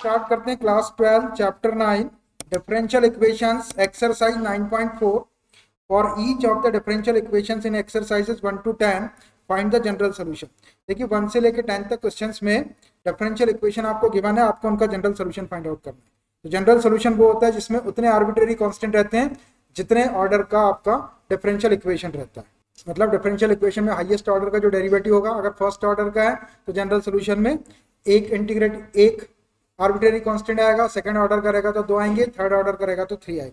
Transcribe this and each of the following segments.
Start करते हैं class 12 chapter 9 differential equations exercise 9.4 for each of the differential equations in exercises 1 to 10 find the general solution. देखिए 1 से लेकर 10 तक questions में डिफरेंशियल इक्वेशन आपको गिवन है, आपको उनका जनरल सॉल्यूशन फाइंड आउट करना है। तो जनरल सॉल्यूशन वो होता है जिसमें उतने आर्बिट्रेरी कांस्टेंट रहते हैं जितने ऑर्डर का आपका डिफरेंशियल इक्वेशन रहता है। मतलब डिफरेंशियल इक्वेशन में हाईएस्ट ऑर्डर का जो डेरिवेटिव होगा अगर फर्स्ट ऑर्डर का है तो जनरल सॉल्यूशन में एक आर्बिट्रेरी कांस्टेंट आएगा, सेकंड ऑर्डर का रहेगा तो 2 आएंगे, थर्ड ऑर्डर का रहेगा तो 3 आएंगे।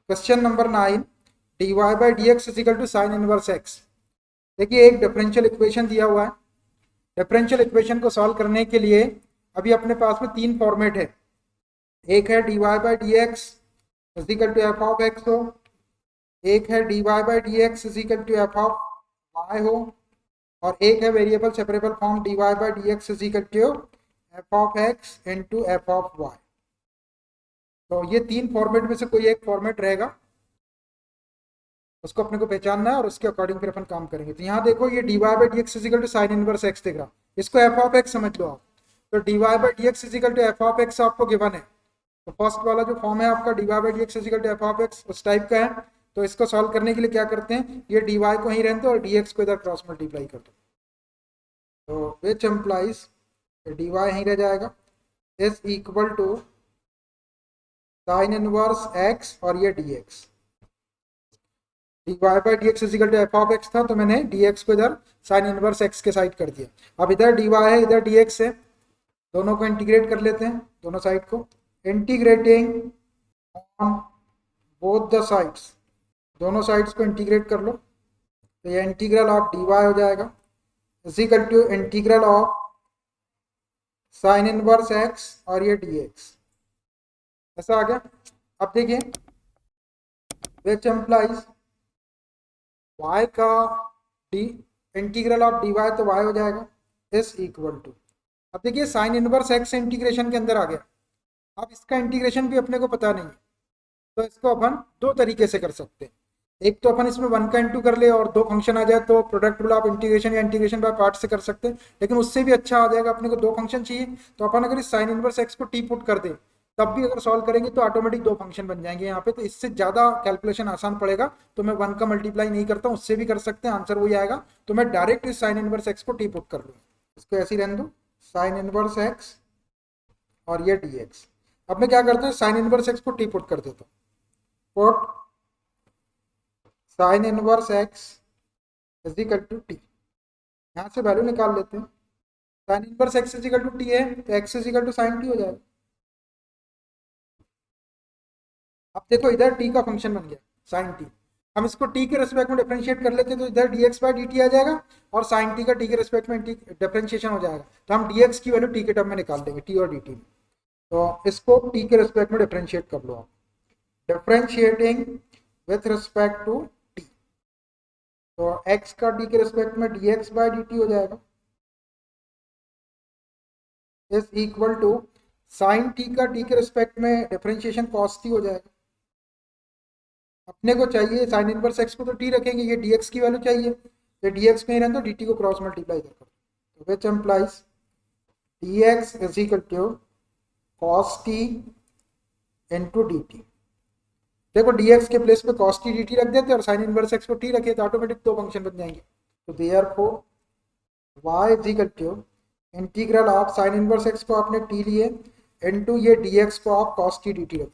Question number 9 dy by dx is equal to sin inverse x। देखिए एक डिफरेंशियल इक्वेशन दिया हुआ है। डिफरेंशियल इक्वेशन को सॉल्व करने के लिए अभी अपने पास में 3 फॉर्मेट है। एक है dy by dx is equal to f of x हो, एक है dy by dx is equal to f of y हो, और एक है variable separable form dy by dx is equal to f of x into f of y। तो ये 3 format में से कोई एक फॉर्मेट रहेगा, उसको अपने को पहचानना है और उसके अकॉर्डिंग फिर अपन काम करेंगे। तो यहाँ देखो ये dy by dx is equal to sin inverse x दिख रहा, इसको f of x समझ लो आप। तो dy by dx is equal to f of x आपको गिवन है। तो फर्स्ट वाला जो फॉर्म है आपका dy by dx is equal to f of x उस टाइप का है। तो इसको सॉल्व करने के लिए क्या करते हैं, ये dy को यहीं रहने दो और dx को इधर क्रॉस मल्टीप्लाई कर दो। तो विच एम्प्लाइज dy यहीं रह जाएगा is equal to sine inverse x और ये dx। dy by dx is equal to f of x था तो मैंने dx को इधर साइन इनवर्स x के साइड कर दिया। अब इधर dy है इधर dx है, दोनों को इंटीग्रेट कर लेते हैं, दोनों साइड को integrating on both the sides, दोनों साइड्स को इंटीग्रेट कर लो। तो ये इंटीग्रल ऑफ dy हो जाएगा is equal to integral of sine inverse x और ये dx। ऐसा आ गया। अब देखिए विच एम्प्लाइज y का इंटीग्रल ऑफ dy तो y हो जाएगा इज इक्वल टू, अब देखिए साइन इनवर्स x इंटीग्रेशन के अंदर आ गया। अब इसका इंटीग्रेशन भी अपने को पता नहीं है तो इसको अपन 2 तरीके से कर सकते हैं। एक तो अपन इसमें 1 का इंटू कर ले और 2 फंक्शन आ जाए तो प्रोडक्ट रूल ऑफ इंटीग्रेशन या इंटीग्रेशन बाय पार्ट से कर सकते हैं, लेकिन उससे भी अच्छा आ जाएगा। अपने को 2 फंक्शन चाहिए तो अपन अगर इस साइन इनवर्स x को टी पुट कर दे तब भी अगर सॉल्व करेंगे तो ऑटोमेटिक 2 फंक्शन बन जाएंगे यहाँ पे। तो इससे ज़्यादा कैलकुलेशन आसान पड़ेगा तो मैं 1 का मल्टीप्लाई नहीं करता हूँ, उससे भी कर सकते हैं, आंसर वही आएगा। तो मैं डायरेक्ट इस साइन इनवर्स x को टी पुट कर लूँ, इसको ऐसे ही रहने दो साइन इनवर्स x और ये dx। अब मैं क्या करता हूँ साइन इनवर्स x को टी पुट कर देता हूँ, put sine inverse x is equal to t. यहाँ से वैल्यू निकाल लेते हैं, sine inverse x is equal to t है तो x is equal to sine t हो जाएगा। अब देखो इधर t का फंक्शन बन गया साइन टी, हम इसको t के रेस्पेक्ट में डिफरेंशिएट कर लेते हैं तो इधर dx बाय dt आ जाएगा और साइन t का t के रेस्पेक्ट में डिफरेंशिएशन हो जाएगा। तो हम dx की वैल्यू t के टर्म में निकाल देंगे, t और dt में। तो इसको t के रेस्पेक्ट में डिफरेंशिएट कर लो आप, differentiating with respect to t। तो x का t के रेस्पेक्ट में dx बाय dt हो जाएगा is equal to sine t का t के रेस्पेक्ट में डिफरेंशिएशन cos t हो जाएगा। अपने को चाहिए साइन इनवर्स x को तो t रखेंगे, ये dx की वैल्यू चाहिए तो dx कहीं रहने तो dt को क्रॉस मल्टीप्लाई कर दो। तो which implies dx is equal to cos t into dt। देखो dx के प्लेस पे cos t dt रख देते और साइन इनवर्स x को t रखे तो ऑटोमेटिक 2 फंक्शन बन जाएंगे। तो therefore y is equal to integral of sine inverse x को आपने t लिए इनटू ये dx को आप cos t dt रख।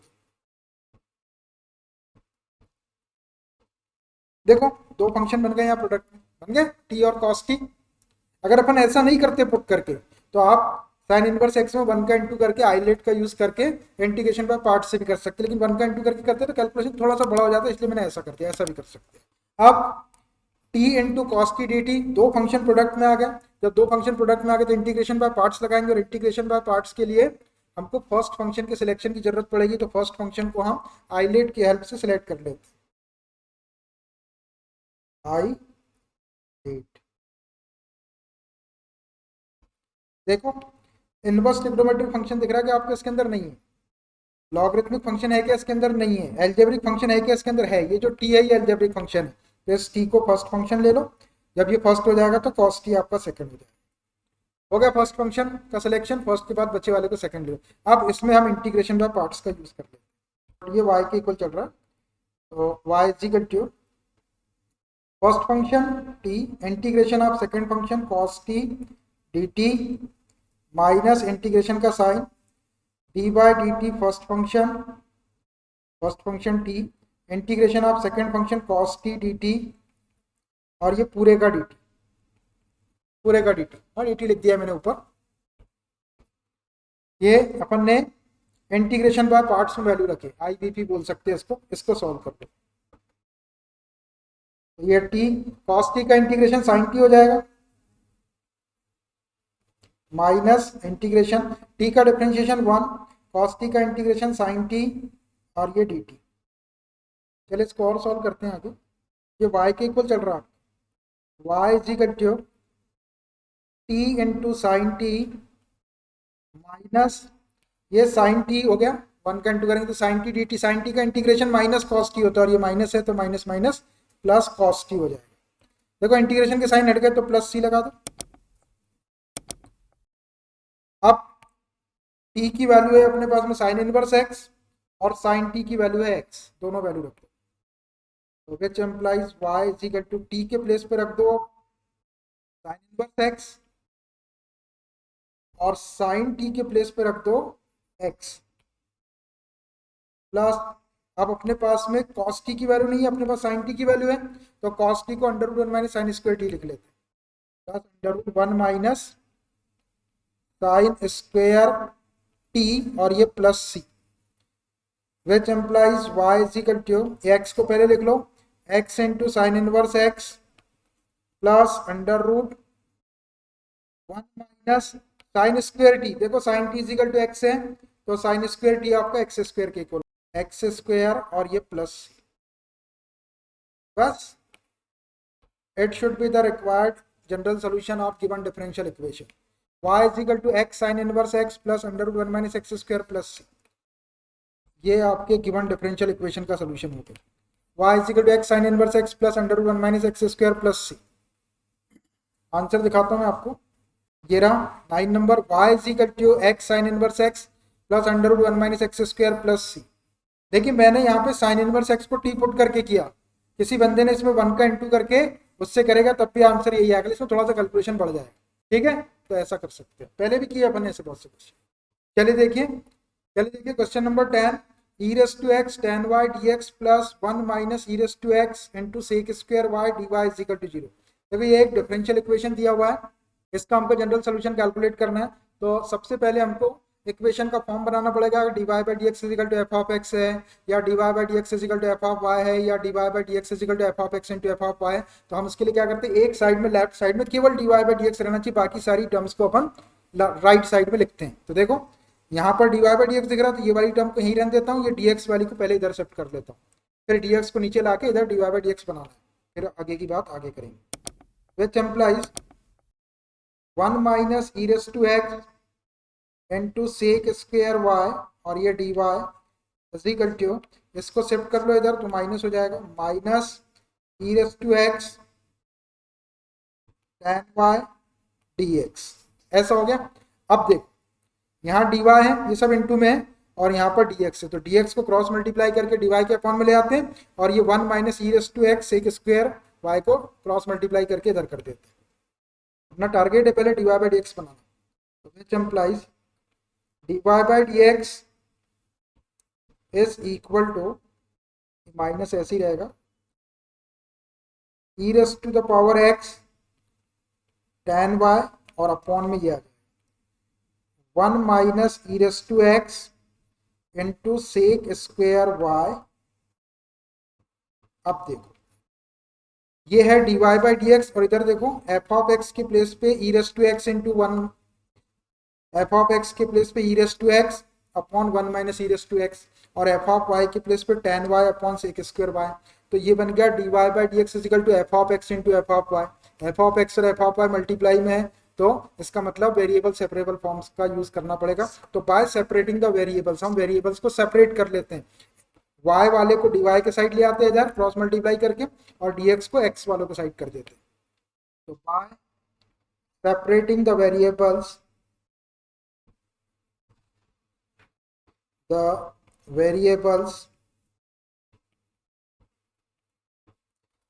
देखो 2 फंक्शन बन गए यहाँ प्रोडक्ट में, बन गए t और cos t। अगर अपन ऐसा नहीं करते पुट करके तो आप साइन इनवर्स x में 1 का इंटू करके आइलेट का यूज करके इंटीग्रेशन बाय पार्ट से भी कर सकते हैं, लेकिन 1 का इंटू करके करते तो कैलकुलेशन थोड़ा सा बड़ा हो जाता है, इसलिए मैंने ऐसा कर दिया। ऐसा भी कर सकते हैं। अब t into cos T D T 2 function product में आ गया। जब 2 फंक्शन प्रोडक्ट में आ गए तो इंटीग्रेशन बाय पार्ट्स लगाएंगे और इंटीग्रेशन बाय पार्ट्स के लिए हमको फर्स्ट फंक्शन के सिलेक्शन की जरूरत पड़ेगी। तो फर्स्ट फंक्शन को हम आइलेट की हेल्प से सिलेक्ट कर लेते हैं, आइलेट। देखो इनवर्स ट्रिग्नोमेट्रिक फंक्शन दिख रहा है कि आपको इसके अंदर नहीं है, लॉगरिथमिक फंक्शन है क्या इसके अंदर नहीं है, एल्जेब्रिक फंक्शन है क्या इसके अंदर है, ये जो t है ये एल्जेब्रिक फंक्शन है। तो इस t को फर्स्ट फंक्शन ले लो, जब ये फर्स्ट हो जाएगा तो cos t आपका सेकंड हो जाएगा। हो गया फर्स्ट फंक्शन का सिलेक्शन, फर्स्ट के बाद बच्चे वाले को सेकंड ले। अब इसमें हम इंटीग्रेशन बाय पार्ट्स का यूज कर लेते हैं। ये y के इक्वल चल रहा है, तो y is equal to first function t integration of second function cos t dt minus integration का sine d by dt first function t integration of second function cos t dt और ये पूरे का dt और dt लिख दिया मैंने ऊपर। ये अपन ने इंटीग्रेशन बाय पार्ट्स में वैल्यू रखे, IBP बोल सकते हैं इसको सॉल्व कर दो। ये t cos t का इंटीग्रेशन sin t हो जाएगा माइनस इंटीग्रेशन t का डिफरेंशिएशन 1 cos t का इंटीग्रेशन sin t और ये dt। चलिए इसको और सॉल्व करते हैं आगे। ये y के इक्वल चल रहा है, y is equal to t into sine t minus ये साइन टी हो गया, 1 का इंटू करेंगे तो sine t dt, sine t का इंटीग्रेशन माइनस कॉस टी होता है और ये माइनस है तो minus minus plus cos t हो जाएगा। देखो इंटीग्रेशन के साइन हट गए तो प्लस सी लगा दो। अब t की वैल्यू है अपने पास में साइन इनवर्स x और साइन t की वैल्यू है x, दोनों वैल्यू रख दो। तो which implies y is equal to t के प्लेस पे रख दो साइन इनवर्स x और साइन t के प्लेस पे रख दो x प्लस, अब अपने पास में cos t की वैल्यू नहीं है, अपने पास sin t की वैल्यू है तो cos t को under root 1 minus sine square t लिख लेते हैं, plus under root 1 minus sine square t और ये plus c, which implies y is equal to x को पहले लिख लो x into sine inverse x plus under root 1 minus sine square t. देखो sine t is equal to x है तो sign square t आपका एक्स स्क्वायर के equal, x square और ये प्लस, बस it should be the required general solution of given differential equation. y is equal to x sine inverse x plus under root 1 minus x square plus c, ये आपके given differential equation का solution हो गया। y is equal to x sine inverse x plus under root 1 minus x square plus c. Answer दिखाता हूं मैं आपको, ये रहा 9 number, y is equal to x sine inverse x plus under root 1 minus x square plus c. देखिए मैंने यहाँ पे साइन इनवर्स एक्स को टी पुट करके किया, किसी बंदे ने इसमें 1 का इंटू करके उससे करेगा तब भी आंसर यही आएगा, इसमें थोड़ा सा कैलकुलेशन बढ़ जाएगा, ठीक है, तो ऐसा कर सकते हैं, पहले भी किया अपन ने ऐसे बहुत से क्वेश्चन। चलिए देखिए question number 10, e raise to x tan y dx plus 1 minus e raise to x into sec square y dy is equal to 0। देखो ये एक डिफरेंशियल इक्वेशन दिया हुआ है, इसका हमको जनरल सोल्यूशन कैलकुलेट करना है। तो सबसे पहले हमको इक्वेशन का फॉर्म बनाना पड़ेगा, dy by d x is equal to f of x है या dy by d x is equal to f of y है या dy by d x is equal to f of x into f of y. तो हम इसके लिए क्या करते हैं, एक साइड में लेफ्ट साइड में केवल dy बाई डी एक्स रहना चाहिए, बाकी सारी टर्म्स को अपन राइट साइड में लिखते हैं। तो देखो यहाँ पर dy बाई डी एक्स दिख रहा है तो ये वाली टर्म को यहीं रहने देता हूँ, ये dx वाली को पहले इधर शिफ्ट कर लेता हूँ, फिर dx को नीचे लाके इधर dy बाई डी एक्स बनाना है, फिर आगे की बात आगे करेंगे। Which implies 1 minus e raise to x into sec square y और ये d y is equal to, इसको शिफ्ट कर लो इधर तो माइनस हो जाएगा, minus e raise to x tan y d x, ऐसा हो गया। अब देखो यहाँ डी वाई है, ये सब इंटू में है और यहाँ पर डी एक्स है, तो डी एक्स को क्रॉस मल्टीप्लाई करके डी वाई के अपॉन में ले आते हैं और ये 1 minus e raise to x sec square y को क्रॉस मल्टीप्लाई करके इधर कर देते हैं। अपना टारगेट है पहले d y by d x बनाना, तो which implies dy by dx is equal to, minus ऐसे ही रहेगा, e raise to the power x tan y और अपॉन में ये आ जाएगा 1 minus e raise to x into sec square y. अब देखो ये है dy बाई डी एक्स और इधर देखो f ऑफ x के प्लेस पे e raise to x into 1, f of x के प्लेस पे e raise to x upon 1 minus e raise to x और एफ ऑफ वाई के प्लेस पे tan y upon sec square y. तो ये बन गया dy by d x is equal to f of x into f of y. F of x और f of y multiply में है तो इसका मतलब वेरिएबल सेपरेबल फॉर्म्स का यूज करना पड़ेगा। तो बाय सेपरेटिंग द वेरिएबल्स, हम वेरिएबल्स को सेपरेट कर लेते हैं, y वाले को dy के साइड ले आते हैं इधर क्रॉस मल्टीप्लाई करके और dx को x वालों को साइड कर देते हैं। तो by separating the variables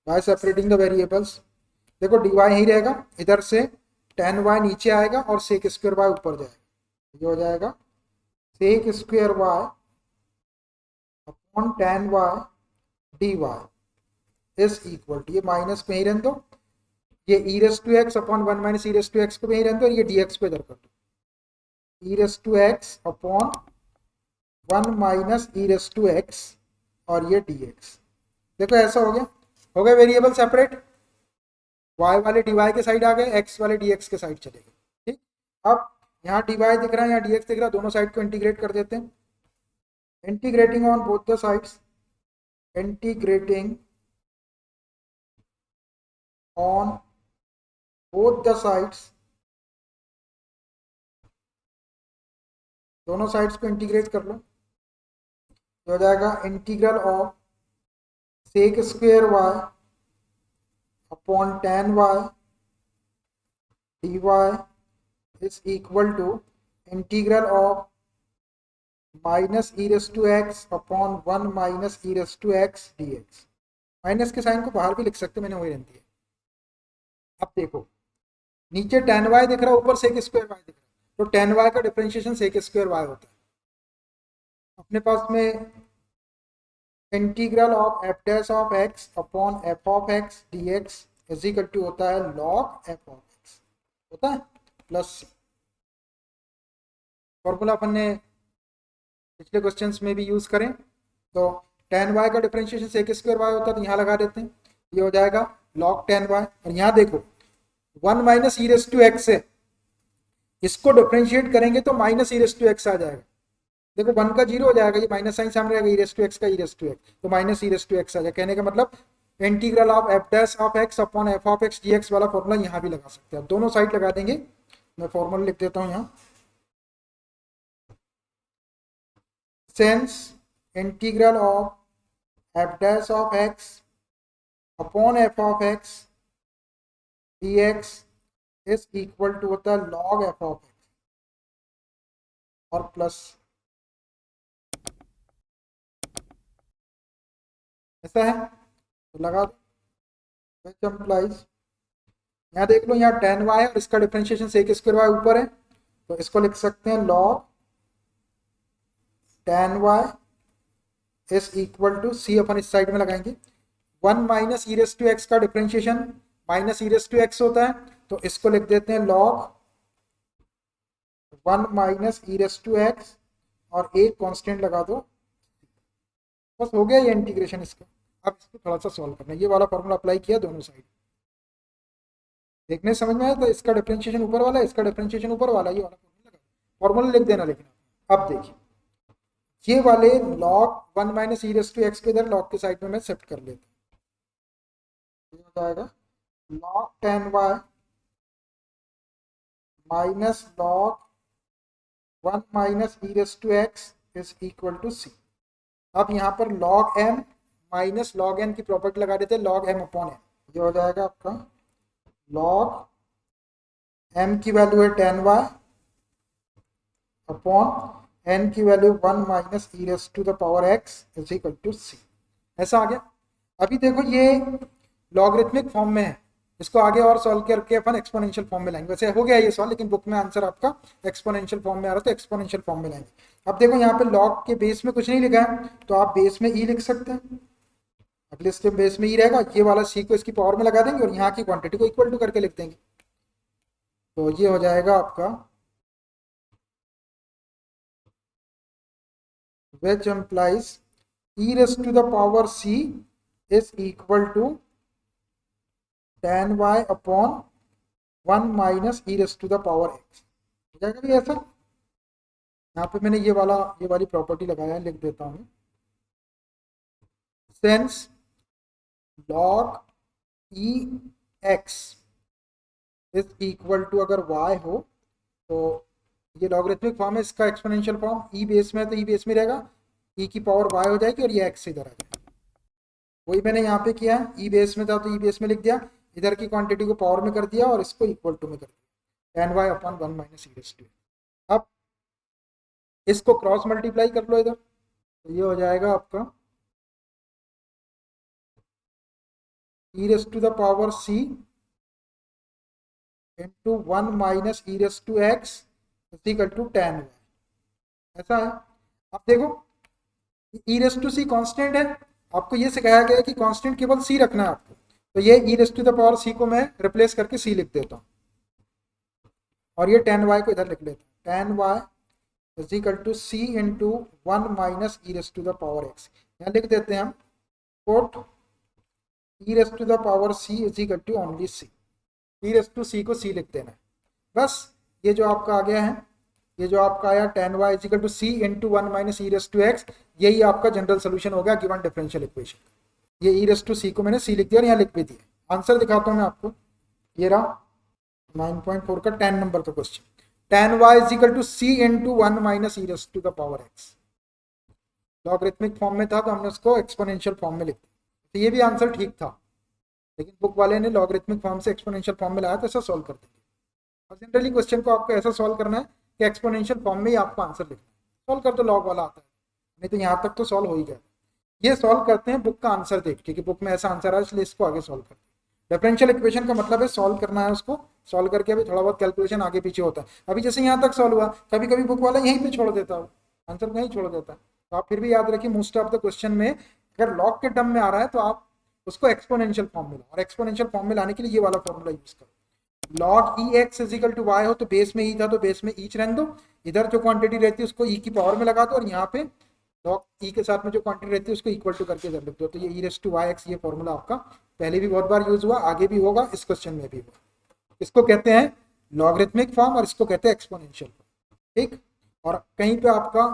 by separating the variables। देखो dy ही रहेगा, इधर से tan y नीचे आएगा और sec स्क्वायर y ऊपर जाएगा। ये हो जाएगा sec square y upon tan y dy is equal to, ये माइनस पे ही रहने दो, ये e raise to x upon 1 minus e raise to x को भी ही रहने दो, और ये dx को इधर कर दो, e raise to x upon 1 minus e raise to x और ये dx। देखो ऐसा हो गया वेरिएबल सेपरेट, y वाले dy के साइड आ गए, x वाले dx के साइड चले गए। ठीक, अब यहाँ dy दिख रहा है, यहाँ dx दिख रहा है, दोनों साइड को इंटीग्रेट कर देते हैं। Integrating on both the sides, integrating on both the sides, दोनों साइड्स को इंटीग्रेट कर लो, तो हो जाएगा integral of sec square y upon tan y dy is equal to integral of minus e raise to x upon 1 minus e raise to x dx। Minus के sign को बाहर भी लिख सकते, मैंने वही रहती है। अब देखो नीचे tan y दिख रहा है, ऊपर सेक स्क्वायर y दिख रहा है, तो tan y का डिफरेंशिएशन सेक स्क्वायर y होता है। अपने पास में integral of f dash of x upon f of x dx is equal to होता है log एफ ऑफ एक्स, होता है प्लस फॉर्मूला अपन ने पिछले क्वेश्चंस में भी यूज करें, तो tan y का डिफरेंशिएशन सेक स्क्वायर y होता है, तो यहाँ लगा देते हैं, ये हो जाएगा log tan y। और यहाँ देखो 1 minus e raise to x है, इसको डिफरेंशिएट करेंगे तो minus e raise to x आ जाएगा। देखो 1 का 0 हो जाएगा, ये माइनस साइन सामने रहेगा, ई रेस टू एक्स का ई रेस टू एक्स, तो minus e raise to x आ जाएगा। कहने का मतलब integral of f dash of x upon f of x dx वाला फॉर्मूला यहाँ भी लगा सकते हैं। दोनों साइड लगा देंगे, मैं फॉर्मूला लिख देता हूँ यहाँ। Since integral of f dash of x upon f of x dx is equal to होता है log एफ ऑफ एक्स और प्लस, ऐसा है तो लगा दो, which implies, यहाँ देख लो यहाँ tan y है और इसका डिफरेंशिएशन सेक स्क्वायर y ऊपर है, तो इसको लिख सकते हैं log tan y is equal to c अपन इस साइड में लगाएंगे, 1 minus e raise to x का differentiation minus e raise to x होता है, तो इसको लिख देते हैं log 1 minus e raise to x और एक कांस्टेंट लगा दो, बस हो गया ये इंटीग्रेशन इसका। अब इसको थोड़ा सा सॉल्व करना है, ये वाला फॉर्मूला अप्लाई किया दोनों साइड, देखने समझ में आया, तो इसका डिफरेंशिएशन ऊपर वाला, इसका डिफरेंशिएशन ऊपर वाला, ये वाला फॉर्मूला लिख देना। लेकिन अब देखिए ये वाले log 1 minus e raise to x के इधर log के साइड में मैं शिफ्ट कर लेता हूँ, ये हो जाएगा log tan y minus log 1 minus e raise to x is equal to c। अब यहाँ पर log m minus log n की प्रॉपर्टी लगा देते हैं, log m अपॉन n, ये हो जाएगा आपका log m की वैल्यू है tan y अपॉन n की value 1 minus e raise to the power x is equal to c। ऐसा आ गया। अभी देखो ये लॉगरिथमिक फॉर्म में है, इसको आगे और सॉल्व करके अपन एक्सपोनेंशियल फॉर्म में लाएंगे। वैसे हो गया ये सॉल्व, लेकिन बुक में आंसर आपका एक्सपोनेंशियल फॉर्म में आ रहा था, एक्सपोनेंशियल फॉर्म में लाएंगे। अब देखो यहाँ पे लॉग के बेस में कुछ नहीं लिखा है, तो आप बेस में ई लिख सकते हैं, अगले स्टेप बेस में ई रहेगा, ये वाला सी को इसकी पावर में लगा देंगे और यहाँ की क्वांटिटी को इक्वल टू करके लिख देंगे, तो ये हो जाएगा आपका which implies e raised to the power c is equal to tan y upon 1 minus e raised to the power x। हो जाएगा भी ऐसा। यहाँ पे मैंने ये वाली प्रॉपर्टी लगाया है, लिख देता हूँ, since log e x is equal to, अगर y हो तो ये लॉगरिथमिक फॉर्म है, इसका एक्सपोनेंशियल फॉर्म ई बेस में है, तो ई बेस में रहेगा, ई की पावर y हो जाएगी और ये x इधर आ जाएगा। वही मैंने यहाँ पे किया, ई बेस में था तो ई बेस में लिख दिया, इधर की क्वांटिटी को पावर में कर दिया और इसको इक्वल टू में कर दिया। tan y अपॉन 1 माइनस ई रेस टू। अब इसको क्रॉस मल्टीप्लाई कर लो इधर, तो ये हो जाएगा आपका e raise to the power c into 1 minus e raise to x equal to tan y, ऐसा है। अब देखो e raise to c constant है, आपको ये सिखाया गया है कि कांस्टेंट केवल सी रखना है आपको, तो ये ई रेस टू द पावर सी को मैं रिप्लेस करके सी लिख देता हूँ और ये tan y को इधर लिख लेता हूँ, tan y is equal to C into 1 minus e raise to the power x. यहाँ लिख देते हैं हम put E raise to the power C is equal to only C, E raise to सी को सी लिख देना है बस। ये जो आपका आ गया है, ये जो आपका आया tan y is equal to C into 1 minus e raise to x, यही आपका जनरल सोल्यूशन हो गया गिवन डिफरेंशियल इक्वेशन। ये ई रेस टू सी को मैंने सी लिख दिया और यहाँ लिख भी दिया। आंसर दिखाता हूँ मैं आपको, ये रहा 9.4 का 10 नंबर का question, tan y is equal to C into 1 minus e raise to the power x. Logarithmic form में था तो हमने उसको एक्सपोनेंशियल फॉर्म में लिख दिया, तो ये भी आंसर ठीक था, लेकिन बुक वाले ने लॉगरिथमिक फॉर्म से एक्सपोनेंशियल फॉर्म में लाया तो ऐसा सॉल्व कर देंगे। और जनरली क्वेश्चन को आपको ऐसा सॉल्व करना है कि एक्सपोनेंशियल फॉर्म में ही आपको आंसर लिखना है, सॉल्व कर तो लॉग वाला आता है, नहीं तो यहाँ तक तो सॉल्व हो ही गया। ये सॉल्व करते हैं बुक का आंसर देख के कि बुक में ऐसा आंसर है इसलिए इसको आगे सॉल्व करते हैं। डिफरेंशियल इक्वेशन का मतलब है सॉल्व करना है, उसको सॉल्व करके अभी थोड़ा बहुत कैलकुलेशन आगे पीछे होता है। अभी जैसे यहाँ तक सॉल्व हुआ, कभी कभी बुक वाला यहीं पे छोड़ देता है, आंसर को यहीं छोड़ देता है, तो आप फिर भी याद रखिए मोस्ट ऑफ द क्वेश्चन में अगर लॉग के टर्म में आ रहा है तो आप उसको एक्सपोनेंशियल फॉर्म में लो, और एक्सपोनेंशियल फॉर्म में लाने के लिए ये वाला फॉर्मूला यूज करो। Log e x is equal to y हो तो बेस में ई था तो बेस में ईच रहने दो, इधर जो क्वांटिटी रहती है उसको ई की पावर में लगा दो और यहाँ पे लॉग ई के साथ में जो क्वांटिटी रहती है उसको इक्वल टू करके इधर लिख दो। तो ये ई रेस टू वाई एक्स, ये फॉर्मूला आपका पहले भी बहुत बार यूज हुआ, आगे भी होगा, इस क्वेश्चन में भी हुआ। इसको कहते हैं लॉगरिथमिक फॉर्म और इसको कहते हैं एक्सपोनेंशियल फॉर्म, ठीक। और कहीं पे आपका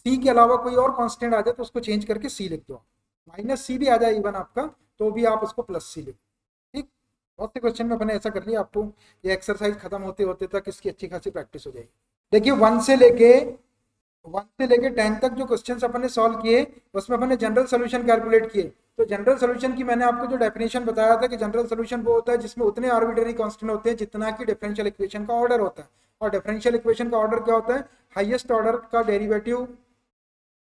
सी के अलावा कोई और कांस्टेंट आ जाए तो उसको चेंज करके सी लिख दो, माइनस सी भी आ जाए इवन आपका तो भी आप उसको प्लस सी लिखो, ठीक। बहुत से क्वेश्चन में अपने ऐसा कर लिया, आपको ये एक्सरसाइज खत्म होते होते तक इसकी अच्छी खासी प्रैक्टिस हो जाएगी। देखिए 1 से लेके 10 तक जो क्वेश्चंस अपन ने सॉल्व किए उसमें अपन ने जनरल सोल्यूशन कैलकुलेट किए। तो जनरल सोल्यूशन की मैंने आपको जो डेफिनेशन बताया था कि जनरल सोल्यूशन वो होता है जिसमें उतने आर्बिट्रेरी कांस्टेंट होते हैं जितना कि डिफरेंशियल इक्वेशन का ऑर्डर होता है। और डिफरेंशियल इक्वेशन का ऑर्डर क्या होता है, हाईएस्ट ऑर्डर का डेरिवेटिव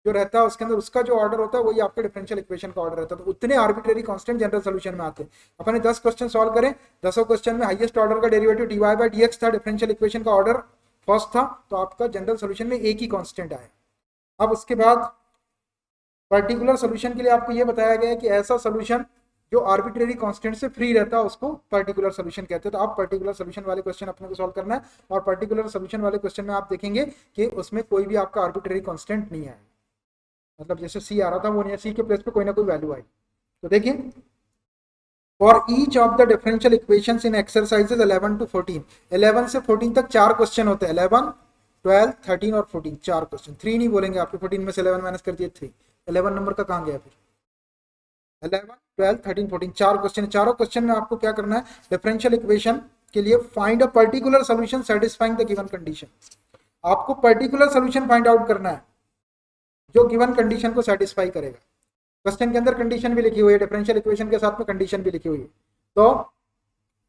जो रहता है उसके अंदर उसका जो ऑर्डर होता है वही आपके डिफरेंशियल इक्वेशन का ऑर्डर रहता है। तो उतने आर्बिट्रेरी कांस्टेंट जनरल सोल्यूशन में आते हैं। अपन ने 10 क्वेश्चन सॉल्व करें, 10 क्वेश्चन में हाईएस्ट ऑर्डर का डेरिवेटिव dy बाय dx था, डिफरेंशियल इक्वेशन का ऑर्डर फर्स्ट था, तो आपका जनरल सोल्यूशन में एक ही कांस्टेंट आया। अब उसके बाद पर्टिकुलर सोल्यूशन के लिए आपको ये बताया गया है कि ऐसा सोल्यूशन जो आर्बिट्रेरी कांस्टेंट से फ्री रहता है उसको पर्टिकुलर सोल्यूशन कहते हैं। तो आप पर्टिकुलर सोल्यूशन वाले क्वेश्चन अपने को सॉल्व करना है, और पर्टिकुलर सोल्यूशन वाले क्वेश्चन में आप देखेंगे कि उसमें कोई भी आपका आर्बिट्रेरी कांस्टेंट नहीं है, मतलब जैसे सी आ रहा था वो नहीं, सी के प्लेस पे कोई ना कोई वैल्यू आई। तो देखिए for each of the differential equations in exercises 11 to 14, 11 से 14 तक 4 क्वेश्चन होते हैं, 11, 12, 13 और 14, 4 क्वेश्चन। 3 नहीं बोलेंगे आपके, 14 में से 11 माइनस कर दिए 3, 11 नंबर का कहाँ गया फिर, 11, 12, 13, 14, 4 क्वेश्चन। चारों क्वेश्चन में आपको क्या करना है, डिफरेंशियल इक्वेशन के लिए find a particular solution satisfying the given condition. आपको पर्टिकुलर सोल्यूशन फाइंड आउट करना है जो गिवन कंडीशन को सेटिस्फाई करेगा। क्वेश्चन के अंदर कंडीशन भी लिखी हुई है, डिफरेंशियल इक्वेशन के साथ में कंडीशन भी लिखी हुई है। तो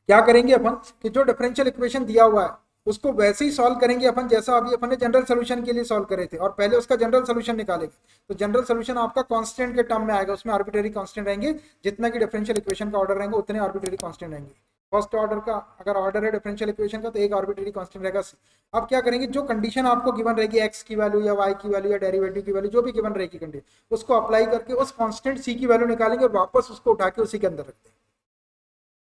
क्या करेंगे अपन कि जो डिफरेंशियल इक्वेशन दिया हुआ है उसको वैसे ही सॉल्व करेंगे अपन जैसा अभी अपन ने जनरल सोल्यूशन के लिए सॉल्व करे थे, और पहले उसका जनरल सोल्यूशन निकालेंगे। तो जनरल सोल्यूशन आपका कांस्टेंट के टर्म में आएगा, उसमें आर्बिट्रेरी कांस्टेंट रहेंगे, जितना कि डिफरेंशियल इक्वेशन का ऑर्डर रहेंगे उतने आर्बिट्रेरी कांस्टेंट रहेंगे। फर्स्ट ऑर्डर का अगर ऑर्डर है डिफरेंशियल इक्वेशन का तो एक आर्बिट्रेरी कांस्टेंट रहेगा। अब क्या करेंगे, जो कंडीशन आपको गिवन रहेगी एक्स की वैल्यू या वाई की वैल्यू या डेरिवेटिव की वैल्यू जो भी गिवन रहेगी कंडीशन, उसको अप्लाई करके उस कांस्टेंट सी की वैल्यू निकालेंगे और वापस उसको उठा के उसी के अंदर रख देंगे।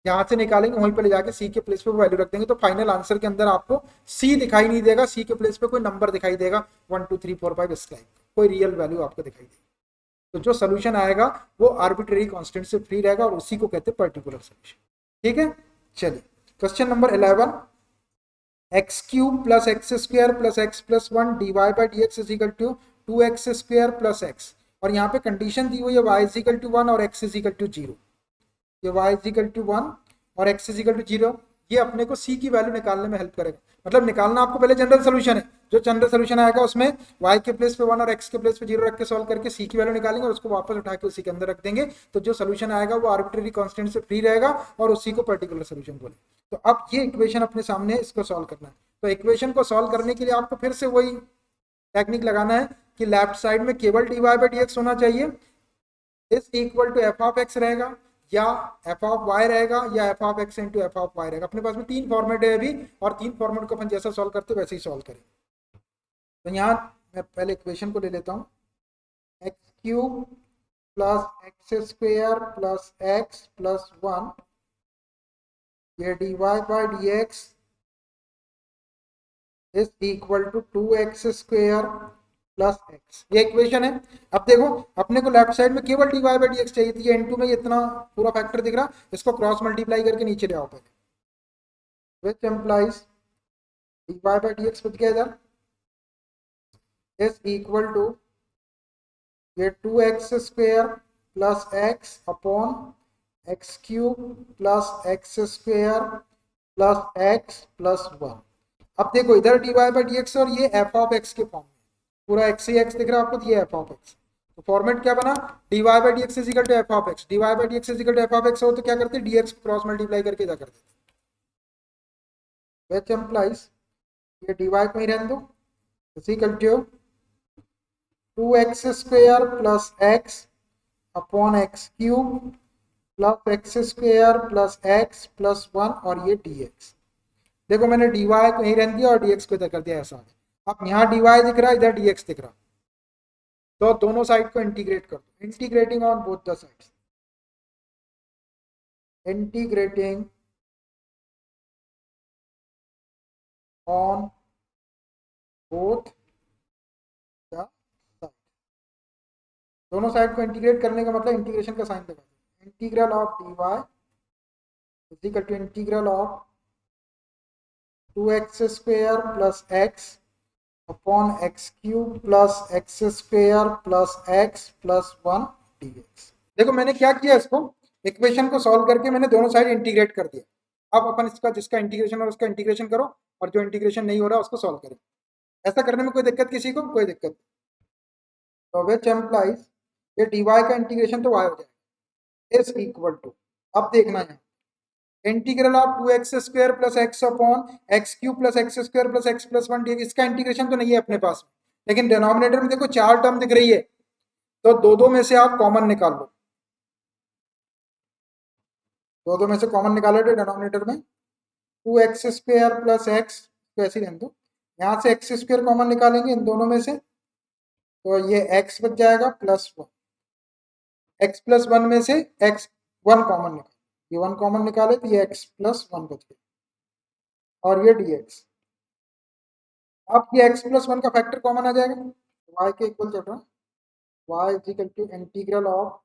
यहाँ से निकालेंगे वहीं पे ले जाके सी के प्लेस पे वैल्यू रख देंगे, तो फाइनल आंसर के अंदर आपको सी दिखाई नहीं देगा, सी के प्लेस पे कोई नंबर दिखाई देगा 1 2 3 4 5 इस टाइप, कोई रियल वैल्यू आपको दिखाई देगी। तो जो सोल्यूशन आएगा वो आर्बिट्रेरी कांस्टेंट से फ्री रहेगा और उसी को कहते हैं पर्टिकुलर सोल्यूशन। ठीक है, चलिए question number 11, x cube plus x square plus x plus 1 dy by d x is equal to 2x square plus x, और यहाँ पे कंडीशन दी हुई है y इज इक्वल टू 1 और x इज इक्वल टू 0। ये y इज इक्वल टू 1 और x is equal to 0, ये अपने को c की वैल्यू निकालने में हेल्प करेगा। मतलब निकालना आपको पहले जनरल सोल्यूशन है, जो जनरल सोल्यूशन आएगा उसमें y के प्लेस पे 1 और x के प्लेस पे 0 रख के सॉल्व करके c की वैल्यू निकालेंगे और उसको वापस उठा के उसी के अंदर रख देंगे। तो जो सोल्यूशन आएगा वो आर्बिट्रेरी कांस्टेंट से फ्री रहेगा और उसी को पर्टिकुलर सोल्यूशन बोले। तो अब ये इक्वेशन अपने सामने, इसको सॉल्व करना है। तो इक्वेशन को सॉल्व करने के लिए आपको फिर से वही टेक्निक लगाना है कि लेफ्ट साइड में केवल dy बाई dx होना चाहिए, is equal to f of x रहेगा या एफ ऑफ वाई रहेगा या f of x into f of y रहेगा। अपने पास में तीन फॉर्मेट है अभी और तीन फॉर्मेट को अपन जैसा सॉल्व करते वैसे ही सॉल्व करें। तो यहाँ मैं पहले इक्वेशन को ले लेता हूँ, x cube plus x square plus x plus 1, ये d y by d x is equal to 2x square plus x, ये इक्वेशन है। अब देखो अपने को लेफ्ट साइड में केवल d y by d x चाहिए थी, इनटू में इतना पूरा फैक्टर दिख रहा, इसको क्रॉस मल्टीप्लाई करके नीचे ले आओ पहले, which implies d y by d x बच गया इधर इज इक्वल टू ये 2x square plus x upon x cube plus x square plus x plus 1। अब देखो इधर d y by d x और ये एफ ऑफ एक्स के फॉर्म में, पूरा एक्स ही एक्स दिख रहा है आपको, ये एफ ऑफ एक्स। तो फॉर्मेट क्या बना, d y by d x is equal to f of x, d y by d x is equal to f of x हो तो क्या करते हैं, डी एक्स क्रॉस मल्टीप्लाई करके क्या करते हैं, विच एम्प्लाइज ये डी वाई को ही रहने दो, is equal to 2x square plus x upon x cube plus x square plus x plus 1 और ये dx। देखो मैंने dy को यहीं रहने दिया और dx को इधर कर दिया ऐसा। अब यहाँ dy दिख रहा है, इधर dx दिख रहा, तो दोनों साइड को इंटीग्रेट कर दो, integrating on both the sides, integrating on both the side. दोनों साइड को इंटीग्रेट करने का मतलब इंटीग्रेशन का साइन लगा दो, integral of dy is equal to integral of 2x square plus x upon x cube plus x square plus x plus 1 dx। देखो मैंने क्या किया, इसको इक्वेशन को सॉल्व करके मैंने दोनों साइड इंटीग्रेट कर दिया। अब अपन इसका जिसका इंटीग्रेशन और उसका इंटीग्रेशन करो और जो इंटीग्रेशन नहीं हो रहा उसको सॉल्व करें। ऐसा करने में कोई दिक्कत किसी को, कोई दिक्कत नहीं। तो विच एम्प्लाइज ये dy का इंटीग्रेशन तो y हो जाएगा इज इक्वल टू, अब देखना है integral of 2x square plus x upon x cube plus x square plus x plus 1 dx। इसका इंटीग्रेशन तो नहीं है अपने पास, लेकिन डिनोमिनेटर में देखो चार टर्म दिख रही है, तो दो में से आप कॉमन निकाल लो, दो में से कॉमन निकालो तो डिनोमिनेटर में 2x स्क्वायर प्लस एक्स, तो ऐसे ही रहने दो, यहाँ से एक्स स्क्वायर कॉमन निकालेंगे इन दोनों में से, तो ये x बच जाएगा प्लस 1, x प्लस 1 में से x 1 कॉमन निकाल, ये 1 कॉमन निकाले तो ये x प्लस 1 बच गया और ये dx। अब ये x प्लस 1 का फैक्टर कॉमन आ जाएगा, y के इक्वल चल रहा है, y is equal to integral of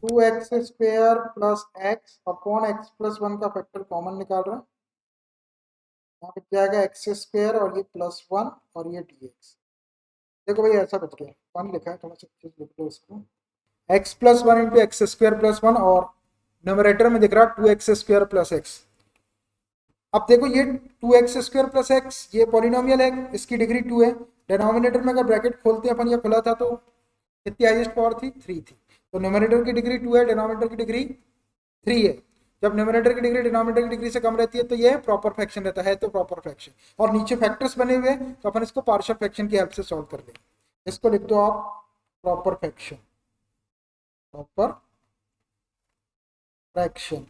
2x square plus x upon x plus 1 का फैक्टर कॉमन निकाल रहा है, यहाँ बच जाएगा एक्स स्क्वायर और ये प्लस 1 और ये dx। देखो भाई ऐसा बच गया, 1 लिखा है, थोड़ा सा चीज लिख लो इसको, x plus 1 into x square plus 1 और न्यूमरेटर में दिख रहा 2x स्क्वायर प्लस एक्स। अब देखो ये 2x स्क्वायर प्लस एक्स ये पॉलिनोमियल है, इसकी डिग्री 2 है, डिनोमिनेटर में अगर ब्रैकेट खोलते हैं अपन, ये खुला था तो कितनी हाईएस्ट पावर थी, 3 थी, तो न्यूमरेटर की डिग्री 2 है, डिनोमिनेटर की डिग्री 3 है। जब न्यूमरेटर की डिग्री डिनोमिनेटर की डिग्री से कम रहती है तो ये प्रॉपर फ्रैक्शन रहता है, तो प्रॉपर फ्रैक्शन, और नीचे फैक्टर्स बने हुए हैं तो अपन इसको पार्शियल फ्रैक्शन की हेल्प से सॉल्व कर लेंगे। इसको लिख दो आप प्रॉपर फ्रैक्शन, प्रॉपर फ्रैक्शन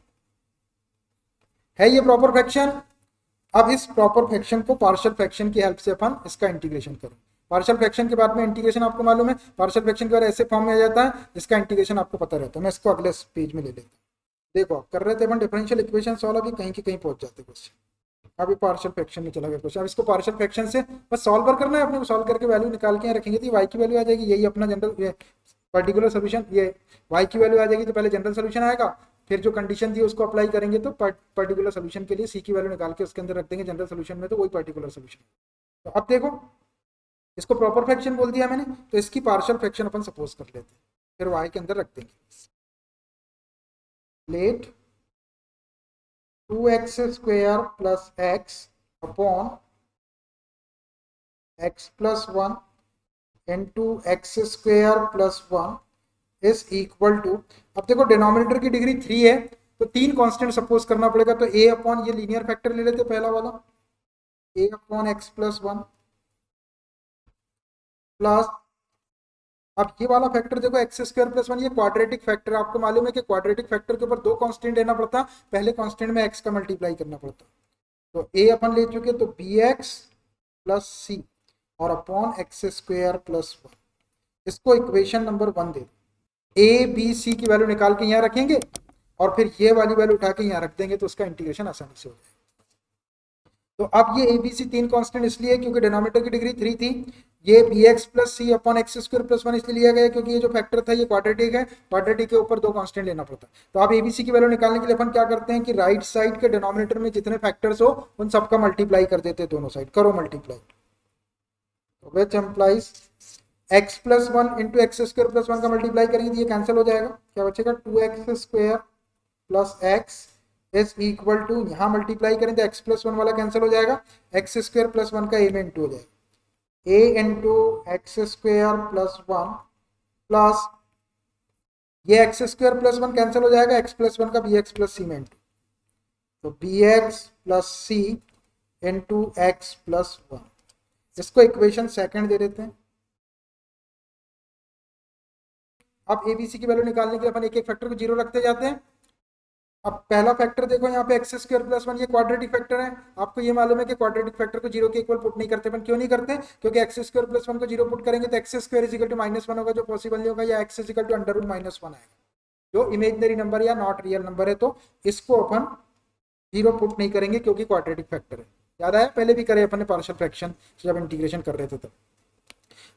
है ये प्रॉपर फ्रैक्शन। अब इस प्रॉपर फ्रैक्शन को पार्शियल फ्रैक्शन की हेल्प से अपन इसका इंटीग्रेशन करें। पार्शियल फ्रैक्शन के बाद में इंटीग्रेशन आपको मालूम है, पार्शियल फ्रैक्शन के बाद ऐसे फॉर्म में आ जाता है जिसका इंटीग्रेशन आपको पता रहता है। मैं इसको अगले पेज में ले लेता हूँ। देखो कर रहे थे अपन डिफरेंशियल इक्वेशन सॉल्व, अभी कहीं के कहीं पहुंच जाते क्वेश्चन, अभी पार्शियल फ्रैक्शन में चला गया क्वेश्चन। अब इसको पार्शियल फ्रैक्शन से बस सॉल्वर करना है अपने को, सॉल्व करके वैल्यू निकाल के रखेंगे तो y की वैल्यू आ जाएगी, यही अपना जनरल पर्टिकुलर सोल्यूशन। ये y की वैल्यू आ जाएगी तो पहले जनरल सोल्यूशन आएगा, फिर जो कंडीशन थी उसको अप्लाई करेंगे तो पर्टिकुलर सोल्यूशन के लिए c की वैल्यू निकाल के उसके अंदर रख देंगे जनरल सोल्यूशन में, तो वही पर्टिकुलर सोल्यूशन। तो अब देखो इसको प्रॉपर फ्रैक्शन बोल दिया मैंने, तो इसकी पार्शियल फ्रैक्शन अपन सपोज कर लेते हैं, फिर y के अंदर रख देंगे। Let 2x square plus x upon x plus one into x square plus one is equal to, अब देखो डिनोमिनेटर की डिग्री 3 है तो 3 कांस्टेंट सपोज करना पड़ेगा, तो a अपॉन ये लीनियर फैक्टर ले लेते पहला वाला, a upon x plus one plus, अब ये वाला फैक्टर देखो एक्स स्क्वायर प्लस वन, ये क्वाड्रेटिक फैक्टर, आपको मालूम है कि क्वाड्रेटिक फैक्टर के ऊपर 2 कांस्टेंट लेना पड़ता, पहले कांस्टेंट में एक्स का मल्टीप्लाई करना पड़ता, तो a अपन ले चुके तो बी एक्स प्लस सी और upon x square plus one, इसको इक्वेशन नंबर 1 दे, ए बी सी की वैल्यू निकाल के यहाँ रखेंगे और फिर ये वाली वैल्यू उठा के यहाँ रख देंगे तो उसका इंटीग्रेशन आसानी से हो जाएगा। तो अब ये ए बी सी 3 कांस्टेंट इसलिए क्योंकि डिनोमिनेटर की डिग्री 3 थी, ये b x plus c upon x square plus one इसलिए लिया गया क्योंकि ये जो फैक्टर था ये क्वाड्रेटिक है, क्वाड्रेटिक के ऊपर 2 कांस्टेंट लेना पड़ता है। तो आप एबीसी की वैल्यू निकालने के लिए अपन क्या करते हैं कि राइट साइड के डिनोमिनेटर में जितने फैक्टर्स हो उन सबका मल्टीप्लाई कर देते हैं, दोनों साइड करो मल्टीप्लाई, तो which implies x plus one into x square plus one का मल्टीप्लाई करेंगे तो ये कैंसिल हो जाएगा, क्या बचेगा 2x square plus x is equal to, यहाँ मल्टीप्लाई करें तो एक्स प्लस वन वाला कैंसिल हो जाएगा, एक्स स्क्वायर प्लस वन का ए में इंटू हो जाएगा, a into x square plus one plus ये x square plus one cancel हो जाएगा, एक्स प्लस वन का बी एक्स प्लस सी में इंटू, तो b x plus c into x plus one, इसको इक्वेशन सेकंड दे देते हैं। अब एबीसी की वैल्यू निकालने के लिए अपन एक एक फैक्टर को जीरो रखते जाते हैं। अब पहला फैक्टर देखो यहाँ पे एक्स स्क्वायर प्लस वन, ये क्वाड्रेटिक फैक्टर है, आपको ये मालूम है कि क्वाड्रेटिक फैक्टर को जीरो के इक्वल पुट नहीं करते, अपन क्यों नहीं करते, क्योंकि एक्स स्क्वायर प्लस वन को जीरो पुट करेंगे तो x square is equal to minus one होगा जो पॉसिबल नहीं होगा, या x is equal to under root minus one आएगा जो इमेजनरी नंबर या नॉट रियल नंबर है, तो इसको अपन जीरो पुट नहीं करेंगे क्योंकि क्वाड्रेटिक फैक्टर है। याद आया, पहले भी करे अपन ने पार्शियल फ्रैक्शन जब इंटीग्रेशन कर रहे थे तब।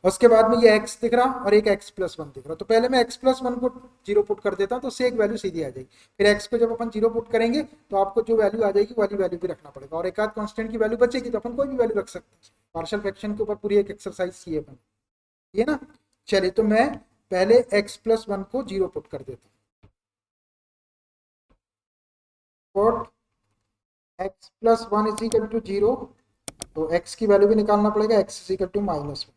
उसके बाद में ये x दिख रहा और एक x प्लस वन दिख रहा, तो पहले मैं x प्लस वन को जीरो पुट कर देता हूँ तो उससे एक वैल्यू सीधी आ जाएगी, फिर x को जब अपन जीरो पुट करेंगे तो आपको जो वैल्यू आ जाएगी वाली वैल्यू भी रखना पड़ेगा, और एक आध कांस्टेंट की वैल्यू बचेगी तो अपन कोई भी वैल्यू रख सकते हैं। पार्शियल फ्रैक्शन के ऊपर पूरी एक एक्सरसाइज की है अपन, ये ना। चलिए तो मैं पहले x प्लस वन को जीरो पुट कर देता हूँ, put x plus one is equal to zero, तो x की वैल्यू भी निकालना पड़ेगा, x is equal to minus one,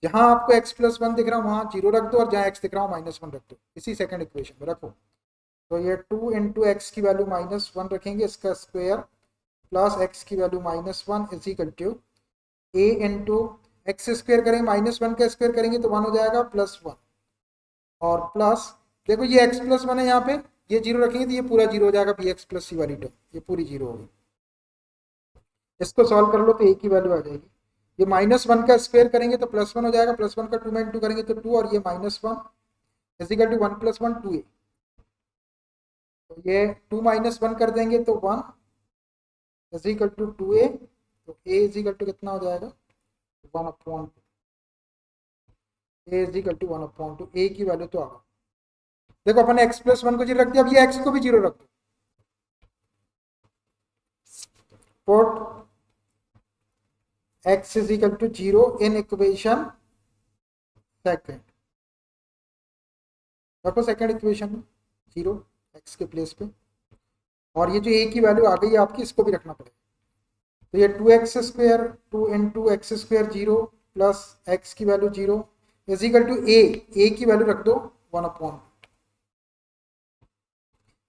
जहां आपको x प्लस वन दिख रहा है वहां जीरो रख दो और जहां x दिख रहा हो माइनस वन रख दो, इसी सेकंड इक्वेशन में रखो, तो ये 2 इंटू एक्स की वैल्यू माइनस वन रखेंगे इसका स्क्वायर प्लस एक्स की value minus one is equal to a into x square करेंगे माइनस वन का स्क्वायर करेंगे तो वन हो जाएगा प्लस वन, और प्लस देखो ये x प्लस वन है यहाँ पे, ये जीरो रखेंगे तो ये पूरा जीरो हो जाएगा, बी एक्स प्लस सी वाली टर्म ये पूरी जीरो होगी, इसको सॉल्व कर लो तो ए की वैल्यू आ जाएगी, ये माइनस वन का स्क्वायर करेंगे तो प्लस वन हो जाएगा, प्लस वन का टू में इंटू करेंगे तो टू, और ये minus one equal to one plus one two a, तो ये टू माइनस वन कर देंगे तो one equal to two a, तो ए इजिकल टू कितना हो जाएगा one upon two, a equal to one upon two, a की वैल्यू तो आ गई, देखो अपन एक्स प्लस वन को जीरो रख दिया, अब ये एक्स को भी जीरो रख दो, put x is equal to 0 in equation second, रखो सेकंड इक्वेशन में जीरो x के प्लेस पे, और ये जो a की वैल्यू आ गई है आपकी इसको भी रखना पड़ेगा, तो ये 2x square 2 into x square zero plus x की value zero is equal to a की वैल्यू रख दो वन अपॉन,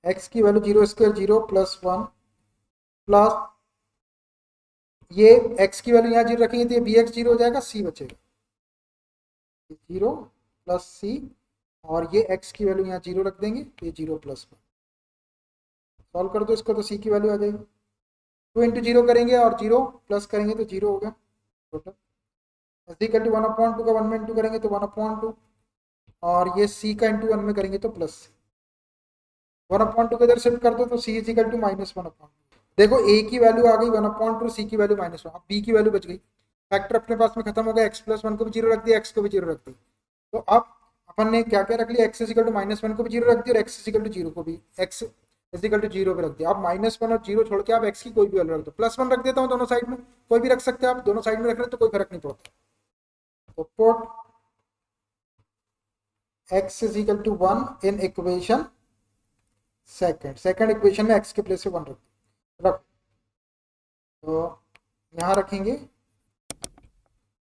x की value zero square zero plus one plus ये x की वैल्यू यहाँ जीरो रखेंगे तो ये बी एक्स जीरो हो जाएगा, c बचेगा जीरो प्लस सी, और ये x की वैल्यू यहाँ जीरो रख देंगे तो ये जीरो प्लस वन, सॉल्व कर दो इसको तो c की वैल्यू आ जाएगी, टू इंटू जीरो करेंगे और जीरो प्लस करेंगे तो जीरो हो गया total, equal to one upon two का वन में इंटू करेंगे तो वन अपॉन टू, और ये c का इंटू वन में करेंगे तो plus C, one upon two को इधर शिफ्ट कर दो तो c is equal to minus one upon, देखो a की वैल्यू आ गई वन अपॉन टू, सी की वैल्यू माइनस वन, अब b की वैल्यू बच गई, फैक्टर अपने पास में खत्म हो गया, x प्लस वन को भी जीरो रख दिया, x को भी जीरो रख दी, तो अब अपन ने क्या क्या रख लिया, x is equal to minus one को भी जीरो रख दिया और x इजिकल टू जीरो को भी, x इजिकल टू जीरो पे रख दिया, अब माइनस वन और जीरो छोड़ के आप x की कोई भी वैल्यू रख दो, प्लस वन रख देता हूँ दोनों साइड में, कोई भी रख सकते हैं आप, दोनों साइड में रख रहे तो कोई फर्क नहीं पड़ता, तो put x is equal to one in equation second equation में x के प्लेस से वन रख, तो यहाँ रखेंगे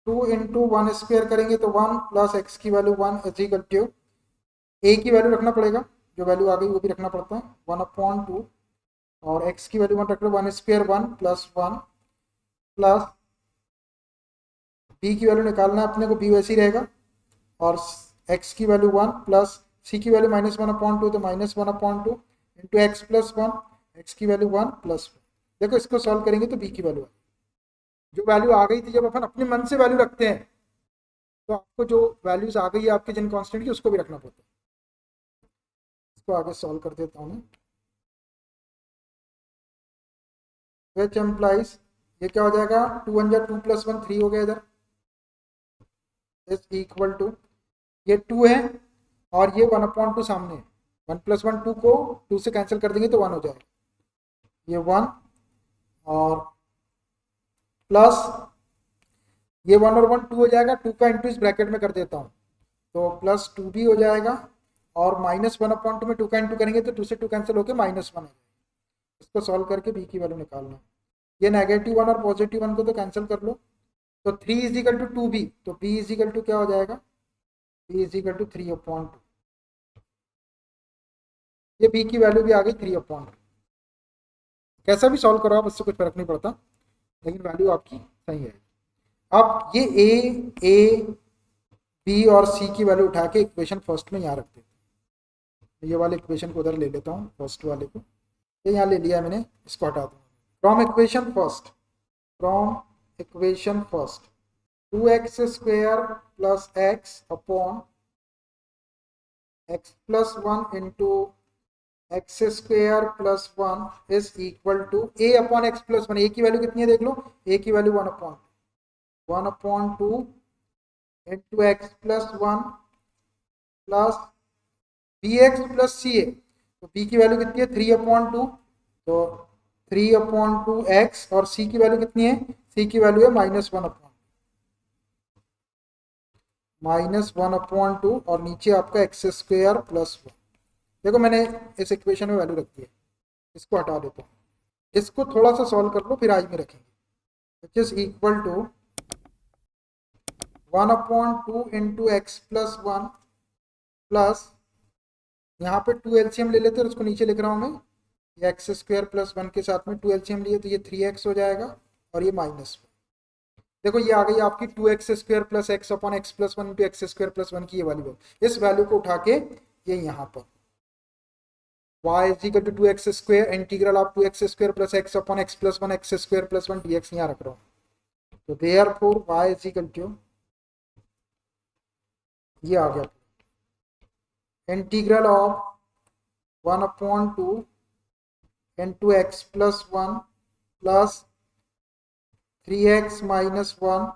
2 इंटू वन स्क्वेयर करेंगे तो 1 प्लस एक्स की value 1 is equal to, a की वैल्यू रखना पड़ेगा, जो वैल्यू आ गई वो भी रखना पड़ता है, 1/2 और एक्स की वैल्यू 1 रख लो, 1 स्क्वेयर 1 प्लस 1 प्लस बी की वैल्यू निकालना है अपने को, बी वैसी रहेगा, और एक्स की वैल्यू 1 प्लस सी की वैल्यू -1/2 तो -1/2 इंटू एक्स प्लस 1, एक्स की वैल्यू 1 प्लस 1। देखो इसको सॉल्व करेंगे तो बी की वैल्यू जो वैल्यू आ गई थी, जब अपन अपने मन से वैल्यू रखते हैं तो आपको जो वैल्यूज आ गई है आपके जिन कांस्टेंट की उसको भी रखना पड़ता है। इसको आगे सॉल्व कर देता हूँ मैं, विच एम्प्लाइज, ये क्या हो जाएगा, 2 1 2 प्लस 1 3 हो गया इधर, इज इक्वल टू, ये 2 है और ये 1/2 सामने है, 1 + 1 2 को 2 से कैंसिल कर देंगे तो 1 हो जाएगा, ये 1 और प्लस ये 1 और 1 2 हो जाएगा, 2 का इंटू इस ब्रैकेट में कर देता हूँ तो प्लस 2 भी हो जाएगा, और -1/2 में 2 का इंटू करेंगे तो 2 से 2 कैंसिल होकर -1 हो जाएगा। इसको सॉल्व करके बी की वैल्यू निकालना है, ये -1 और +1 को तो कैंसिल कर लो, तो 3 = 2b, तो b = क्या हो जाएगा, b = 3/2, ये b की वैल्यू भी आ गई 3/2। कैसा भी सॉल्व करो आप, इससे कुछ फर्क नहीं पड़ता, लेकिन वैल्यू आपकी सही है। अब ये ए बी और सी की वैल्यू उठा के इक्वेशन फर्स्ट में यहाँ रख देते हैं, ये वाले इक्वेशन को उधर ले लेता हूँ, फर्स्ट वाले को ये यहाँ ले लिया मैंने, इसको हटा दूँ, from equation first 2x² plus x upon x plus 1 into x² plus 1 is equal to a upon x plus 1, a की वैल्यू कितनी है देख लो, a की वैल्यू 1/2 into x plus 1 plus bx plus c, तो b की वैल्यू कितनी है 3/2, तो 3/2x, और c की वैल्यू कितनी है, c की वैल्यू है -1/2 और नीचे आपका x² प्लस 1। देखो मैंने इस इक्वेशन में वैल्यू रखी है, इसको हटा देता हूँ, इसको थोड़ा सा सॉल्व कर लो फिर आई में रखेंगे, which is equal to 1/2 into x plus 1 plus, यहाँ पे 2 एलसीएम ले लेते हैं, उसको नीचे लिख रहा हूँ मैं, ये x² प्लस 1 के साथ में 2 एलसीएम लिए तो ये 3x हो जाएगा, और ये -1, देखो ये आ गई आपकी 2x² plus x upon x plus 1 into x² plus 1 की ये वाली वैल्यू, इस वैल्यू को उठा के ये यहाँ पर y = 2x² integral of 2x² plus x upon x plus 1 x² plus 1 dx यहाँ रख रहा हूँ, तो देयरफॉर y = ये आ गया integral of 1/2 into x plus 1 plus 3x minus 1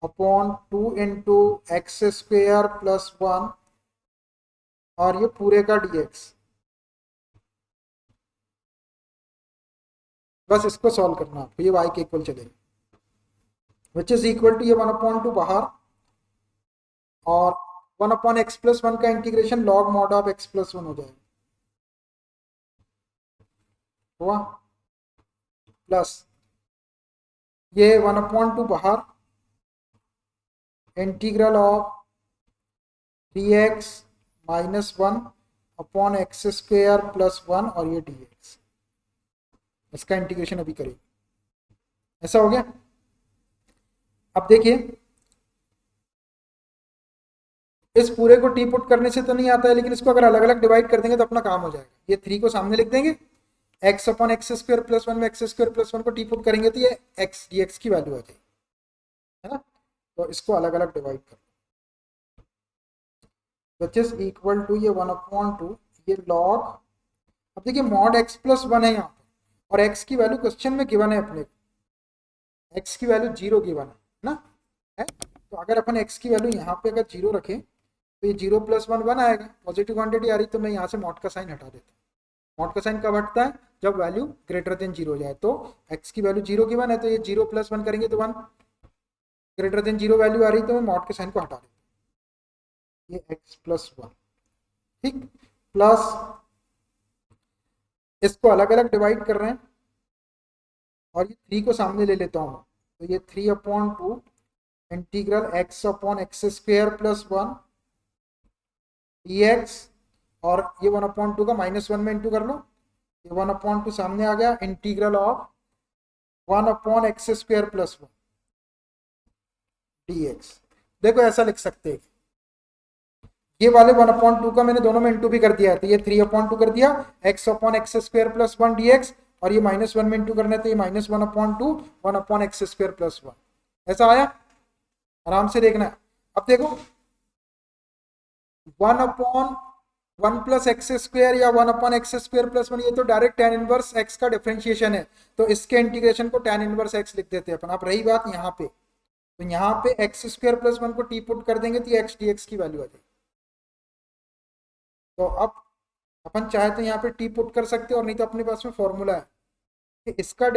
upon 2 into x² plus 1 और ये पूरे का dx, बस इसको सॉल्व करना आपको, ये y के इक्वल चलेगा, विच इज इक्वल टू ये 1/2 बाहर, और 1/x प्लस 1 का integration log mod of x plus 1 हो जाएगा, हुआ, प्लस ये 1/2 बाहर, integral of 3x minus 1 upon x² plus 1 और ये dx, इसका इंटीग्रेशन अभी करेंगे, ऐसा हो गया। अब देखिए इस पूरे को टी पुट करने से तो नहीं आता है, लेकिन इसको अगर अलग अलग डिवाइड कर देंगे तो अपना काम हो जाएगा, ये 3 को सामने लिख देंगे, x अपॉन x² प्लस 1 में x² प्लस 1 को टी पुट करेंगे तो ये x dx की वैल्यू आ जाएगी, है ना, तो इसको अलग अलग डिवाइड कर, विच इज इक्वल टू ये 1/2 ये लॉग, अब देखिए मॉड x प्लस 1 है यहाँ पर, और x की वैल्यू क्वेश्चन में गिवन है अपने को, x की वैल्यू 0 गिवन है ना, है, तो अगर अपन x की वैल्यू यहाँ पे अगर 0 रखें तो ये 0 + 1 1 आएगा, पॉजिटिव क्वांटिटी आ रही, तो मैं यहाँ से मॉड का साइन हटा देता हूँ, मॉड का साइन कब हटता है, जब वैल्यू ग्रेटर देन 0 हो जाए, तो x की वैल्यू 0 गिवन है तो ये 0 + 1 करेंगे तो 1, ग्रेटर देन 0 वैल्यू आ रही तो मैं मॉड के साइन को हटा देता हूँ, ये x प्लस 1, ठीक, प्लस इसको अलग अलग डिवाइड कर रहे हैं, और ये 3 को सामने ले लेता हूँ, तो ये 3/2 integral x upon x square plus 1 dx, और ये 1/2 का -1 में इंटू कर लो, ये 1/2 सामने आ गया, integral of 1 upon x square plus 1 dx। देखो ऐसा लिख सकते हैं, ये वाले 1/2 का मैंने दोनों में इंटू भी कर दिया है, तो ये 3/2 कर दिया, x upon x square plus 1 dx, और ये -1 में इंटू करना है, तो ये -1/2 1 अपॉन एक्स स्क्वायर प्लस 1, ऐसा आया। आराम से देखना है। अब देखो 1/1 प्लस एक्स स्क्वायर या 1 अपॉन एक्स स्क्वायर प्लस 1, ये तो डायरेक्ट tan इनवर्स x का डिफरेंशिएशन है, तो इसके इंटीग्रेशन को tan इनवर्स x लिख देते हैं अपन। अब रही बात यहाँ पे, तो यहाँ पे एक्स स्क्वायर प्लस 1 को टी पुट कर देंगे तो x dx की वैल्यू आ जाएगी। तो अब अपन चाहे तो यहाँ पे टी पुट कर सकते हैं, और नहीं तो अपने पास में फॉर्मूला है कि इसका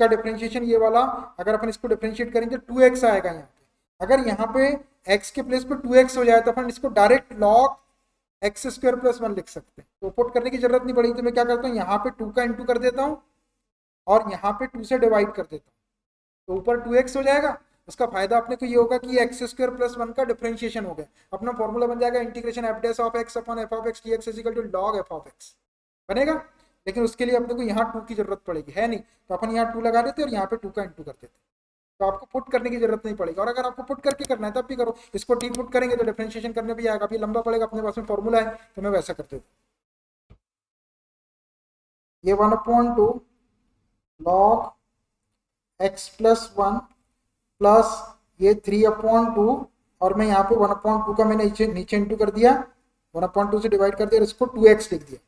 डिफरेंशिएशन ये वाला, अगर अपन इसको डिफरेंशिएट करेंगे 2x आएगा यहाँ पे। अगर यहाँ पे x के प्लेस पे 2x हो जाए तो अपन इसको direct log x square plus 1 लिख सकते हैं, तो पुट करने की जरूरत नहीं पड़ी। तो मैं क्या करता हूँ, यहाँ पे 2 का इंटू कर देता हूँ और यहाँ पे 2 से डिवाइड कर देता हूँ, तो ऊपर 2x हो जाएगा। उसका फायदा अपने को ये होगा कि एक्स स्क्वायर प्लस 1 का डिफरेंशिएशन हो गया, अपना फॉर्मूला बन जाएगा integration f dash of x upon f of x d x is equal to log f of x बनेगा। लेकिन उसके लिए अपने को यहाँ 2 की जरूरत पड़ेगी, है नहीं, तो अपन यहाँ 2 लगा देते और यहाँ पे 2 का इंटू कर देते, तो आपको पुट करने की जरूरत नहीं पड़ेगी। और अगर आपको पुट करके करना है तब भी करो, इसको टी पुट करेंगे तो डिफरेंशिएशन करने भी आएगा, अभी लंबा पड़ेगा, अपने पास में फॉर्मूला है तो मैं वैसा कर देता हूँ। ये 1/2 log x प्लस 1 प्लस ये 3/2, और मैं यहाँ पे 1/2 का मैंने नीचे इंटू कर दिया, 1/2 से डिवाइड कर दिया, इसको 2x लिख दिया,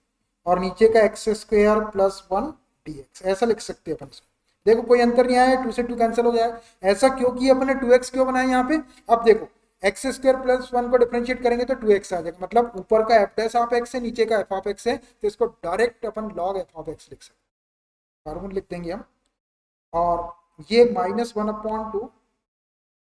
और नीचे का एक्स स्क्वायर प्लस 1 dx, ऐसा लिख सकते हैं अपन इसको। देखो कोई अंतर नहीं आया, 2 से 2 कैंसिल हो जाएगा। ऐसा क्योंकि अपने 2x क्यों बनाया यहाँ पे, अब देखो एक्स स्क्वायर प्लस 1 को डिफरेंशिएट करेंगे तो 2x आ जाएगा, मतलब ऊपर का एफ डैश ऑफ एक्स है, नीचे का एफ ऑफ एक्स है, तो इसको direct upon log f of x लिख सकते हैं, फॉर्मूला लिख देंगे हम। और ये -1/2,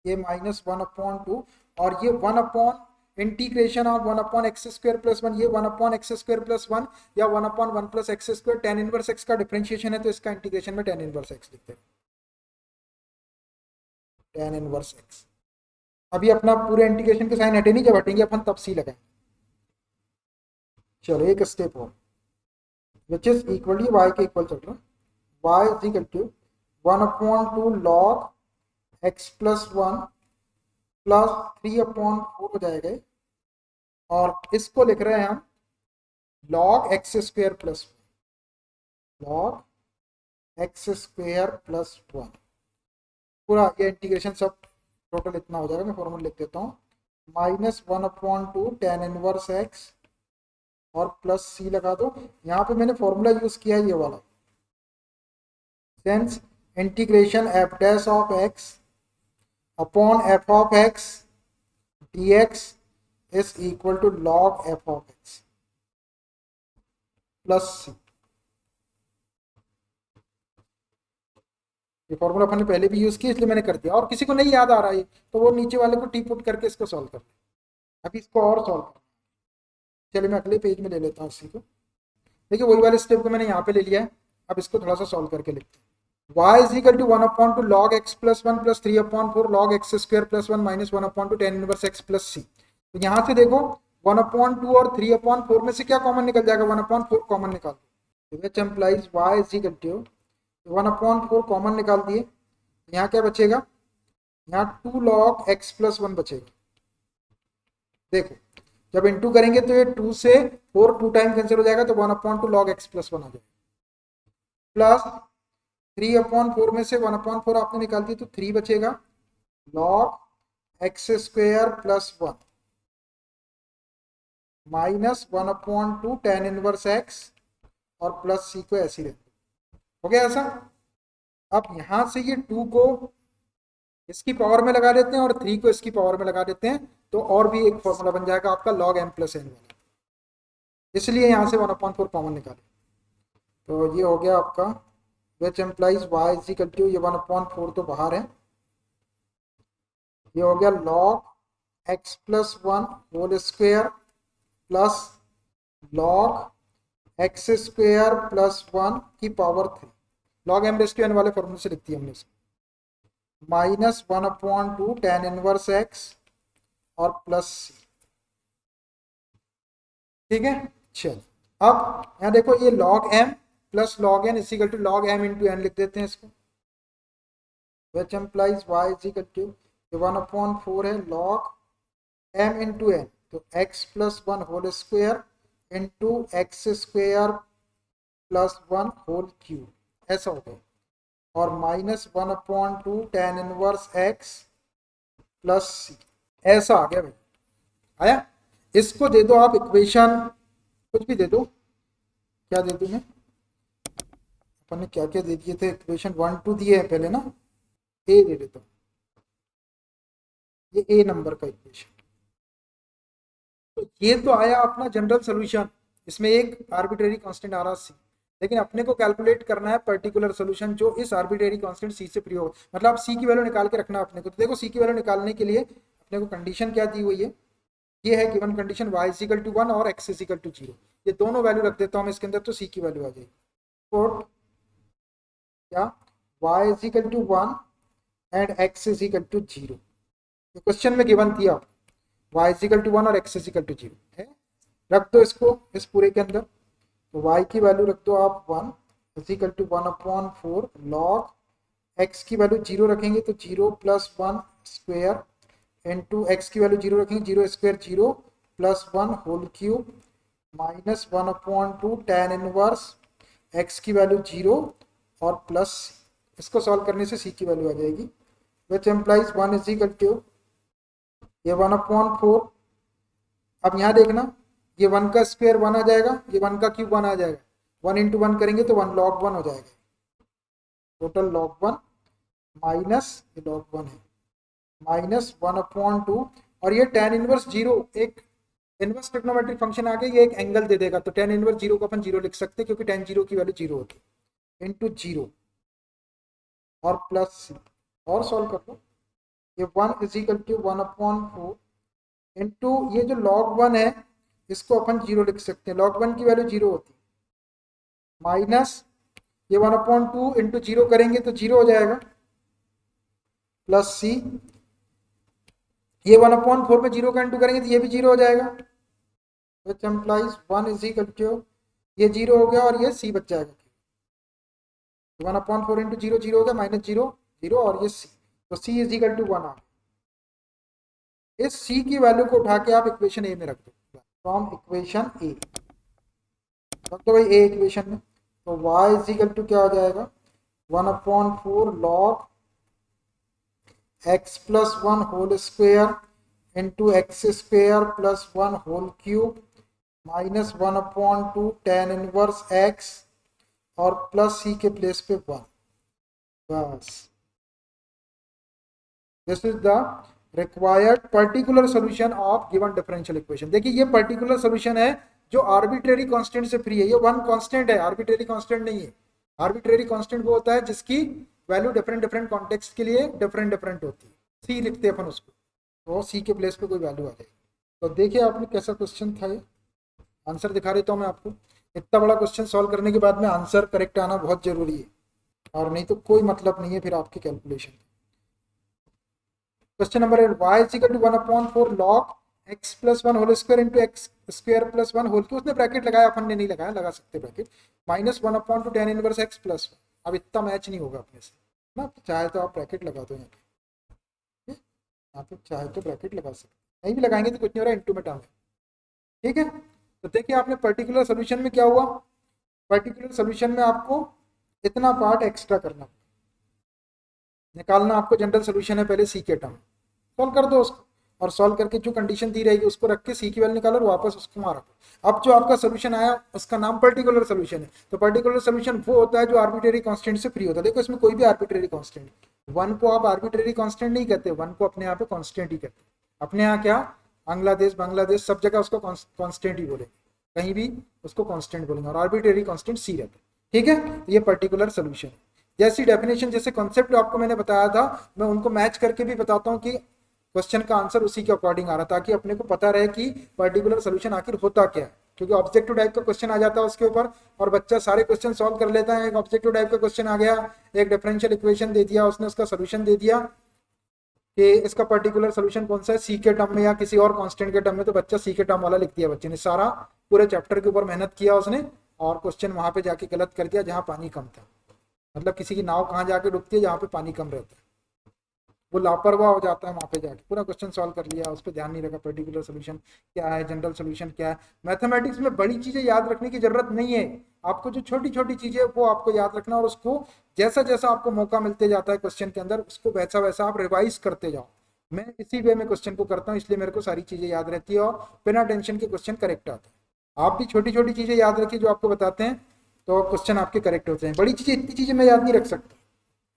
ये -1/2, और ये 1 upon integration of 1 upon x square plus 1, ये 1 अपॉन एक्स स्क्वायर प्लस 1 या 1 upon 1 plus x square, tan inverse x का डिफरेंशिएशन है, तो इसका इंटीग्रेशन में tan इनवर्स x लिखते हैं, tan इनवर्स x। अभी अपना पूरे इंटीग्रेशन के साइन हटे नहीं, जब हटेंगे अपन तब सी लगाएंगे। चलो एक स्टेप और, विच इज इक्वली y के इक्वल चल रहा है, y is equal to 1/2 log x plus 1 plus 3/4 हो जाएगा, और इसको लिख रहे हैं हम log x स्क्वायर प्लस 1, log x स्क्वायर प्लस 1, पूरा ये इंटीग्रेशन सब टोटल इतना हो जाएगा। मैं फॉर्मूला लिख देता हूँ, -1/2 tan इनवर्स x और प्लस c लगा दो। यहाँ पे मैंने फॉर्मूला यूज किया है ये वाला, since integration f dash of x upon f of x dx is equal to log f of x plus c। ये फॉर्मूला अपन ने पहले भी यूज किया, इसलिए मैंने कर दिया, और किसी को नहीं याद आ रहा है तो वो नीचे वाले को टी पुट करके इसको सॉल्व कर ले। अभी इसको और सॉल्व कर, चलिए मैं अगले पेज में ले लेता हूँ इसी को। देखिए वही वाले स्टेप को मैंने यहाँ पे ले लिया है, अब इसको थोड़ा सा सॉल्व करके लिखते हैं। y is equal to 1/2 log x plus 1 plus 3/4 log x square plus 1 minus 1/2 tan inverse x plus c। तो यहाँ से देखो 1/2 और 3/4 में से क्या कॉमन निकल जाएगा, 1/4 कॉमन निकाल दो, which implies y is equal to 1/4 common निकाल दिए, यहाँ क्या बचेगा, यहाँ 2 log x plus 1 बचेगा। देखो जब इंटू करेंगे तो ये 2 से 4 2 टाइम कैंसिल हो जाएगा, तो 1/2 log x plus 1 आ जाएगा, प्लस 3/4 में से 1/4 आपने निकाल दिया तो 3 बचेगा, log x स्क्वायर plus 1 minus 1/2 tan inverse x और प्लस c को ऐसे रहते हो गया ऐसा। अब यहां से ये 2 को इसकी पावर में लगा देते हैं और 3 को इसकी पावर में लगा देते हैं, तो और भी एक फॉर्मूला बन जाएगा आपका log m प्लस n वाला, इसलिए यहां से 1/4 कॉमन निकाले, तो ये हो गया आपका, which implies y is equal to, ये 1/4 तो बाहर है, ये हो गया log x plus 1 whole square plus log x स्क्वायर प्लस 1 की power 3, log m raise to n वाले फॉर्मूले से लिखती है हमने, -1/2 tan इनवर्स x और प्लस सी। ठीक है, चल अब यहाँ देखो ये log m plus log n equal to log m into n लिख देते हैं इसको, which implies y is equal to 1/4 है log m इंटू n, तो x plus 1 whole square into x square plus 1 whole cube, ऐसा हो गया। और -1/2 tan inverse x plus c, ऐसा आ गया भाई, आया। इसको दे दो आप इक्वेशन, कुछ भी दे दो, क्या दे दूं मैं, अपन ने क्या क्या दे दिए थे, इक्वेशन 1 2 दिए हैं पहले ना, ए दे देता हूँ, ये ए नंबर का इक्वेशन। तो ये तो आया अपना जनरल सोल्यूशन, इसमें एक आर्बिट्रेरी कांस्टेंट आ रहा सी, लेकिन अपने को कैलकुलेट करना है पर्टिकुलर सोल्यूशन जो इस आर्बिट्रेरी कांस्टेंट सी से फ्री हो, मतलब सी की वैल्यू निकाल के रखना है अपने को। तो देखो सी की वैल्यू निकालने के लिए अपने को कंडीशन क्या दी हुई है, ये है given condition y is equal to 1 और x इज इक्वल टू 0, ये दोनों वैल्यू रख देता हूँ मैं इसके अंदर, तो सी की वैल्यू आ जाएगी। पुट क्या y is equal to 1 and x is equal to 0, तो क्वेश्चन में गिवन थी आप y इज इक्वल टू 1 और x इज इक्वल टू 0 है, रख दो इसको इस पूरे के अंदर। तो y की वैल्यू रख दो आप 1 is equal to 1/4 log x की वैल्यू 0 रखेंगे तो 0 प्लस 1 स्क्वायर इंटू एक्स की वैल्यू 0 रखेंगे, 0 square 0 plus 1 whole cube minus 1/2 tan inverse x की वैल्यू 0 और प्लस, इसको सॉल्व करने से c की वैल्यू आ जाएगी, which implies 1 is equal to ये 1/4। अब यहाँ देखना ये 1 का स्क्वायर 1 आ जाएगा, ये 1 का क्यूब 1 आ जाएगा, 1 इंटू 1 करेंगे तो 1 log 1 हो जाएगा, टोटल log 1 माइनस ये log 1 है माइनस 1/2, और ये tan इनवर्स 0 एक इनवर्स ट्रिग्नोमेट्रिक फंक्शन आ गया, ये एक एंगल दे देगा, तो tan इनवर्स 0 को अपन 0 लिख सकते हैं क्योंकि tan 0 की वैल्यू 0 होती है, इंटू 0 और प्लस सी, और सॉल्व कर लो, ये 1 इज इक्वल टू 1/4 इंटू ये जो log 1 है इसको अपन 0 लिख सकते हैं, log 1 की वैल्यू 0 होती है, माइनस ये 1/2 इंटू 0 करेंगे तो 0 हो जाएगा, प्लस सी, ये 1/4 में 0 का इंटू करेंगे तो ये भी 0 हो जाएगा, which implies 1 is equal to ये 0 हो गया और ये सी बच जाएगा, 1/4 इंटू 0 0 हो गया, माइनस 0 0 और ये सी, तो सी इज इक्वल टू 1 आ गया। इस सी की वैल्यू को उठा के आप इक्वेशन ए में रख दो, फ्रॉम इक्वेशन ए रख दो भाई ए इक्वेशन में, तो y इज इक्वल टू क्या हो जाएगा 1/4 log x plus 1 whole square into x square plus 1 whole cube minus 1/2 tan inverse x और प्लस सी के प्लेस पे 1, बस this is the required particular solution of given differential equation. देखिए ये particular solution है जो आर्बिट्रेरी कांस्टेंट से free है, ये वन कांस्टेंट है, आर्बिट्रेरी कांस्टेंट नहीं है। आर्बिट्रेरी कांस्टेंट वो होता है जिसकी वैल्यू डिफरेंट डिफरेंट कॉन्टेक्स्ट के लिए डिफरेंट डिफरेंट होती है, सी लिखते हैं अपन उसको, तो सी के प्लेस पे कोई वैल्यू आ जाएगी। तो देखिए आपने कैसा क्वेश्चन था, ये आंसर दिखा देता हूँ मैं आपको। इतना बड़ा क्वेश्चन सॉल्व करने के बाद में आंसर करेक्ट आना बहुत जरूरी है, और नहीं तो कोई मतलब नहीं है फिर आपके calculation. Question number 8, y is equal to 1/4 log x plus 1 whole square into x square plus 1 whole cube, उसने ब्रैकेट लगाया, अपन ने नहीं लगाया, लगा सकते bracket, minus 1/2 tan inverse x plus 1। अब इतना मैच नहीं होगा अपने से ना, चाहे तो आप ब्रैकेट लगा दो यहाँ पे, यहाँ पे चाहे तो ब्रैकेट लगा सकते, नहीं भी लगाएंगे तो कुछ नहीं हो रहा, इंटू में टर्म है, ठीक है। तो देखिए आपने पर्टिकुलर सोल्यूशन में क्या हुआ, पर्टिकुलर सोल्यूशन में आपको इतना पार्ट एक्स्ट्रा करना, निकालना आपको जनरल सोल्यूशन है पहले सी के टर्म, सॉल्व कर दो उसको, और सॉल्व करके जो कंडीशन दी रहेगी उसको रख के सी की वैल्यू निकालो और वापस उसको वहाँ रखो। अब जो आपका सोल्यूशन आया उसका नाम पर्टिकुलर सोल्यूशन है। तो पर्टिकुलर सोल्यूशन वो होता है जो आर्बिट्रेरी कांस्टेंट से फ्री होता है। देखो इसमें कोई भी आर्बिट्रेरी कांस्टेंट, वन को आप आर्बिट्रेरी कांस्टेंट नहीं कहते, वन को अपने यहाँ पे कांस्टेंट ही कहते हैं। अपने यहाँ क्या, बांग्लादेश सब जगह उसको कांस्टेंट ही बोलेंगे, कहीं भी उसको कांस्टेंट बोलेंगे, और आर्बिट्रेरी कांस्टेंट सी रहता है, ठीक है। ये पर्टिकुलर सोल्यूशन है। जैसी डेफिनेशन जैसे कॉन्सेप्ट आपको मैंने बताया था, मैं उनको मैच करके भी बताता हूँ कि क्वेश्चन का आंसर उसी के अकॉर्डिंग आ रहा, ताकि अपने को पता रहे कि पर्टिकुलर सोल्यूशन आखिर होता क्या है। क्योंकि ऑब्जेक्टिव टाइप का क्वेश्चन आ जाता है उसके ऊपर और बच्चा सारे क्वेश्चन सॉल्व कर लेता है। एक ऑब्जेक्टिव टाइप का क्वेश्चन आ गया, एक डिफरेंशियल इक्वेशन दे दिया उसने, उसका सोल्यूशन दे दिया कि इसका पर्टिकुलर सोल्यूशन कौन सा है सी के टर्म में या किसी और कांस्टेंट के टर्म में, तो बच्चा सी के टर्म वाला लिख दिया। बच्चे ने सारा पूरे चैप्टर के ऊपर मेहनत किया उसने और क्वेश्चन वहां पे जाके गलत कर दिया जहां पानी कम था। मतलब किसी की नाव कहाँ जाके डूबती है, जहाँ पे पानी कम रहता है, वो लापरवाह हो जाता है वहां पे जाके। पूरा क्वेश्चन सॉल्व कर लिया, उस पर ध्यान नहीं रखा पर्टिकुलर सोल्यूशन क्या है, जनरल सोल्यूशन क्या है। मैथमेटिक्स में बड़ी चीजें याद रखने की जरूरत नहीं है, आपको जो छोटी छोटी चीजें वो आपको याद रखना और उसको जैसा जैसा आपको मौका मिलते जाता है क्वेश्चन के अंदर उसको वैसा वैसा आप रिवाइज करते जाओ। मैं इसी वे में क्वेश्चन को करता हूँ, इसलिए मेरे को सारी चीजें याद रहती है और बिना टेंशन के क्वेश्चन करेक्ट आते हैं। आप भी छोटी छोटी चीजें याद रखिए जो आपको बताते हैं, तो क्वेश्चन आपके करेक्ट होते हैं। बड़ी चीजें, इतनी चीजें मैं याद नहीं रख सकता,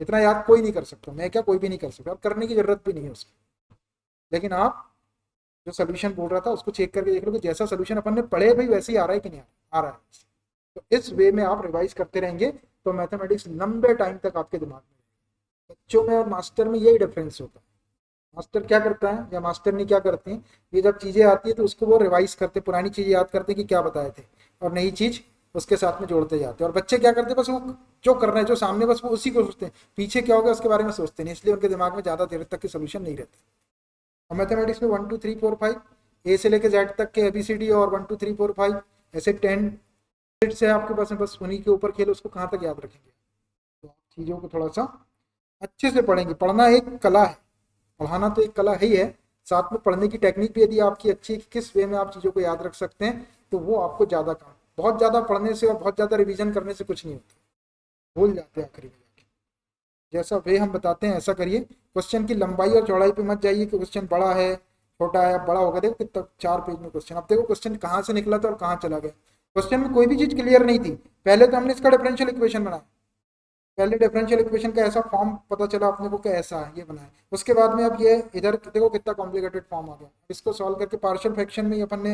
इतना याद कोई नहीं कर सकता, मैं क्या कोई भी नहीं कर सकता, और करने की जरूरत भी नहीं है उसकी। लेकिन आप जो सोल्यूशन बोल रहा था उसको चेक करके देख लो कि जैसा सोल्यूशन अपन ने पढ़े भाई वैसे ही आ रहा है कि नहीं आ रहा है। तो इस वे में आप रिवाइज करते रहेंगे तो मैथमेटिक्स लंबे टाइम तक आपके दिमाग में। बच्चों में और मास्टर में यही डिफरेंस होता है। मास्टर क्या करता है या मास्टर नहीं क्या करते हैं, ये जब चीजें आती है तो उसको वो रिवाइज करते, पुरानी चीजें याद करते कि क्या बताए थे और नई चीज उसके साथ में जोड़ते जाते हैं। और बच्चे क्या करते हैं, बस वो जो कर रहे हैं जो सामने बस वो उसी को सोचते हैं, पीछे क्या होगा उसके बारे में सोचते नहीं, इसलिए उनके दिमाग में ज्यादा देर तक के सोल्यूशन नहीं रहते। और मैथमेटिक्स में 1 2 3 4 5 ए से लेकर जेड तक के ABCD और 1 2 3 4 5 ऐसे 10 से आपके पास है, बस उन्हीं के ऊपर खेल, उसको कहाँ तक याद रखेंगे। तो चीज़ों को थोड़ा सा अच्छे से पढ़ेंगे। पढ़ना एक कला है, पढ़ाना तो एक कला ही है, साथ में पढ़ने की टेक्निक भी यदि आपकी अच्छी है कि किस वे में आप चीज़ों को याद रख सकते हैं, तो वो आपको ज़्यादा काम। बहुत ज़्यादा पढ़ने से और बहुत ज़्यादा रिवीजन करने से कुछ नहीं होता, भूल जाते हैं आखिरी में जाके। जैसा वे हम बताते हैं ऐसा करिए। क्वेश्चन की लंबाई और चौड़ाई पे मत जाइए कि क्वेश्चन बड़ा है छोटा है, बड़ा होगा। देखो कितना 4 पेज में क्वेश्चन, अब देखो क्वेश्चन कहाँ से निकला था और कहाँ चला गया। क्वेश्चन में कोई भी चीज़ क्लियर नहीं थी, पहले तो हमने इसका डिफरेंशियल इक्वेशन बनाया, पहले डिफरेंशियल इक्वेशन का ऐसा फॉर्म पता चला अपने को कि ऐसा है, ये बनाया। उसके बाद में अब ये इधर देखो कितना कॉम्प्लिकेटेड फॉर्म आ गया। इसको सॉल्व करके पार्शियल फ्रैक्शन में अपन ने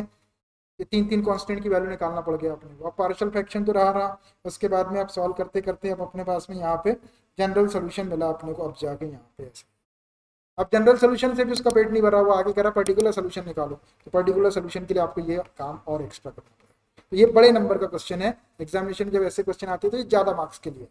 ये 3 कांस्टेंट की वैल्यू निकालना पड़ गया अपने को। अब पार्शियल फ्रैक्शन तो रहा, उसके बाद में आप सॉल्व करते करते अब अपने पास में यहाँ पे जनरल सोल्यूशन मिला अपने को। अब जाके यहाँ पे ऐसे अब जनरल सोल्यूशन से भी उसका पेट नहीं भरा, वो आगे कह रहा पर्टिकुलर सोल्यूशन निकालो, तो पर्टिकुलर सोल्यूशन के लिए आपको ये काम और एक्स्ट्रा करना पड़ेगा। तो ये बड़े नंबर का क्वेश्चन है, एग्जामिनेशन जब ऐसे क्वेश्चन आते हैं तो ये ज़्यादा मार्क्स के लिए।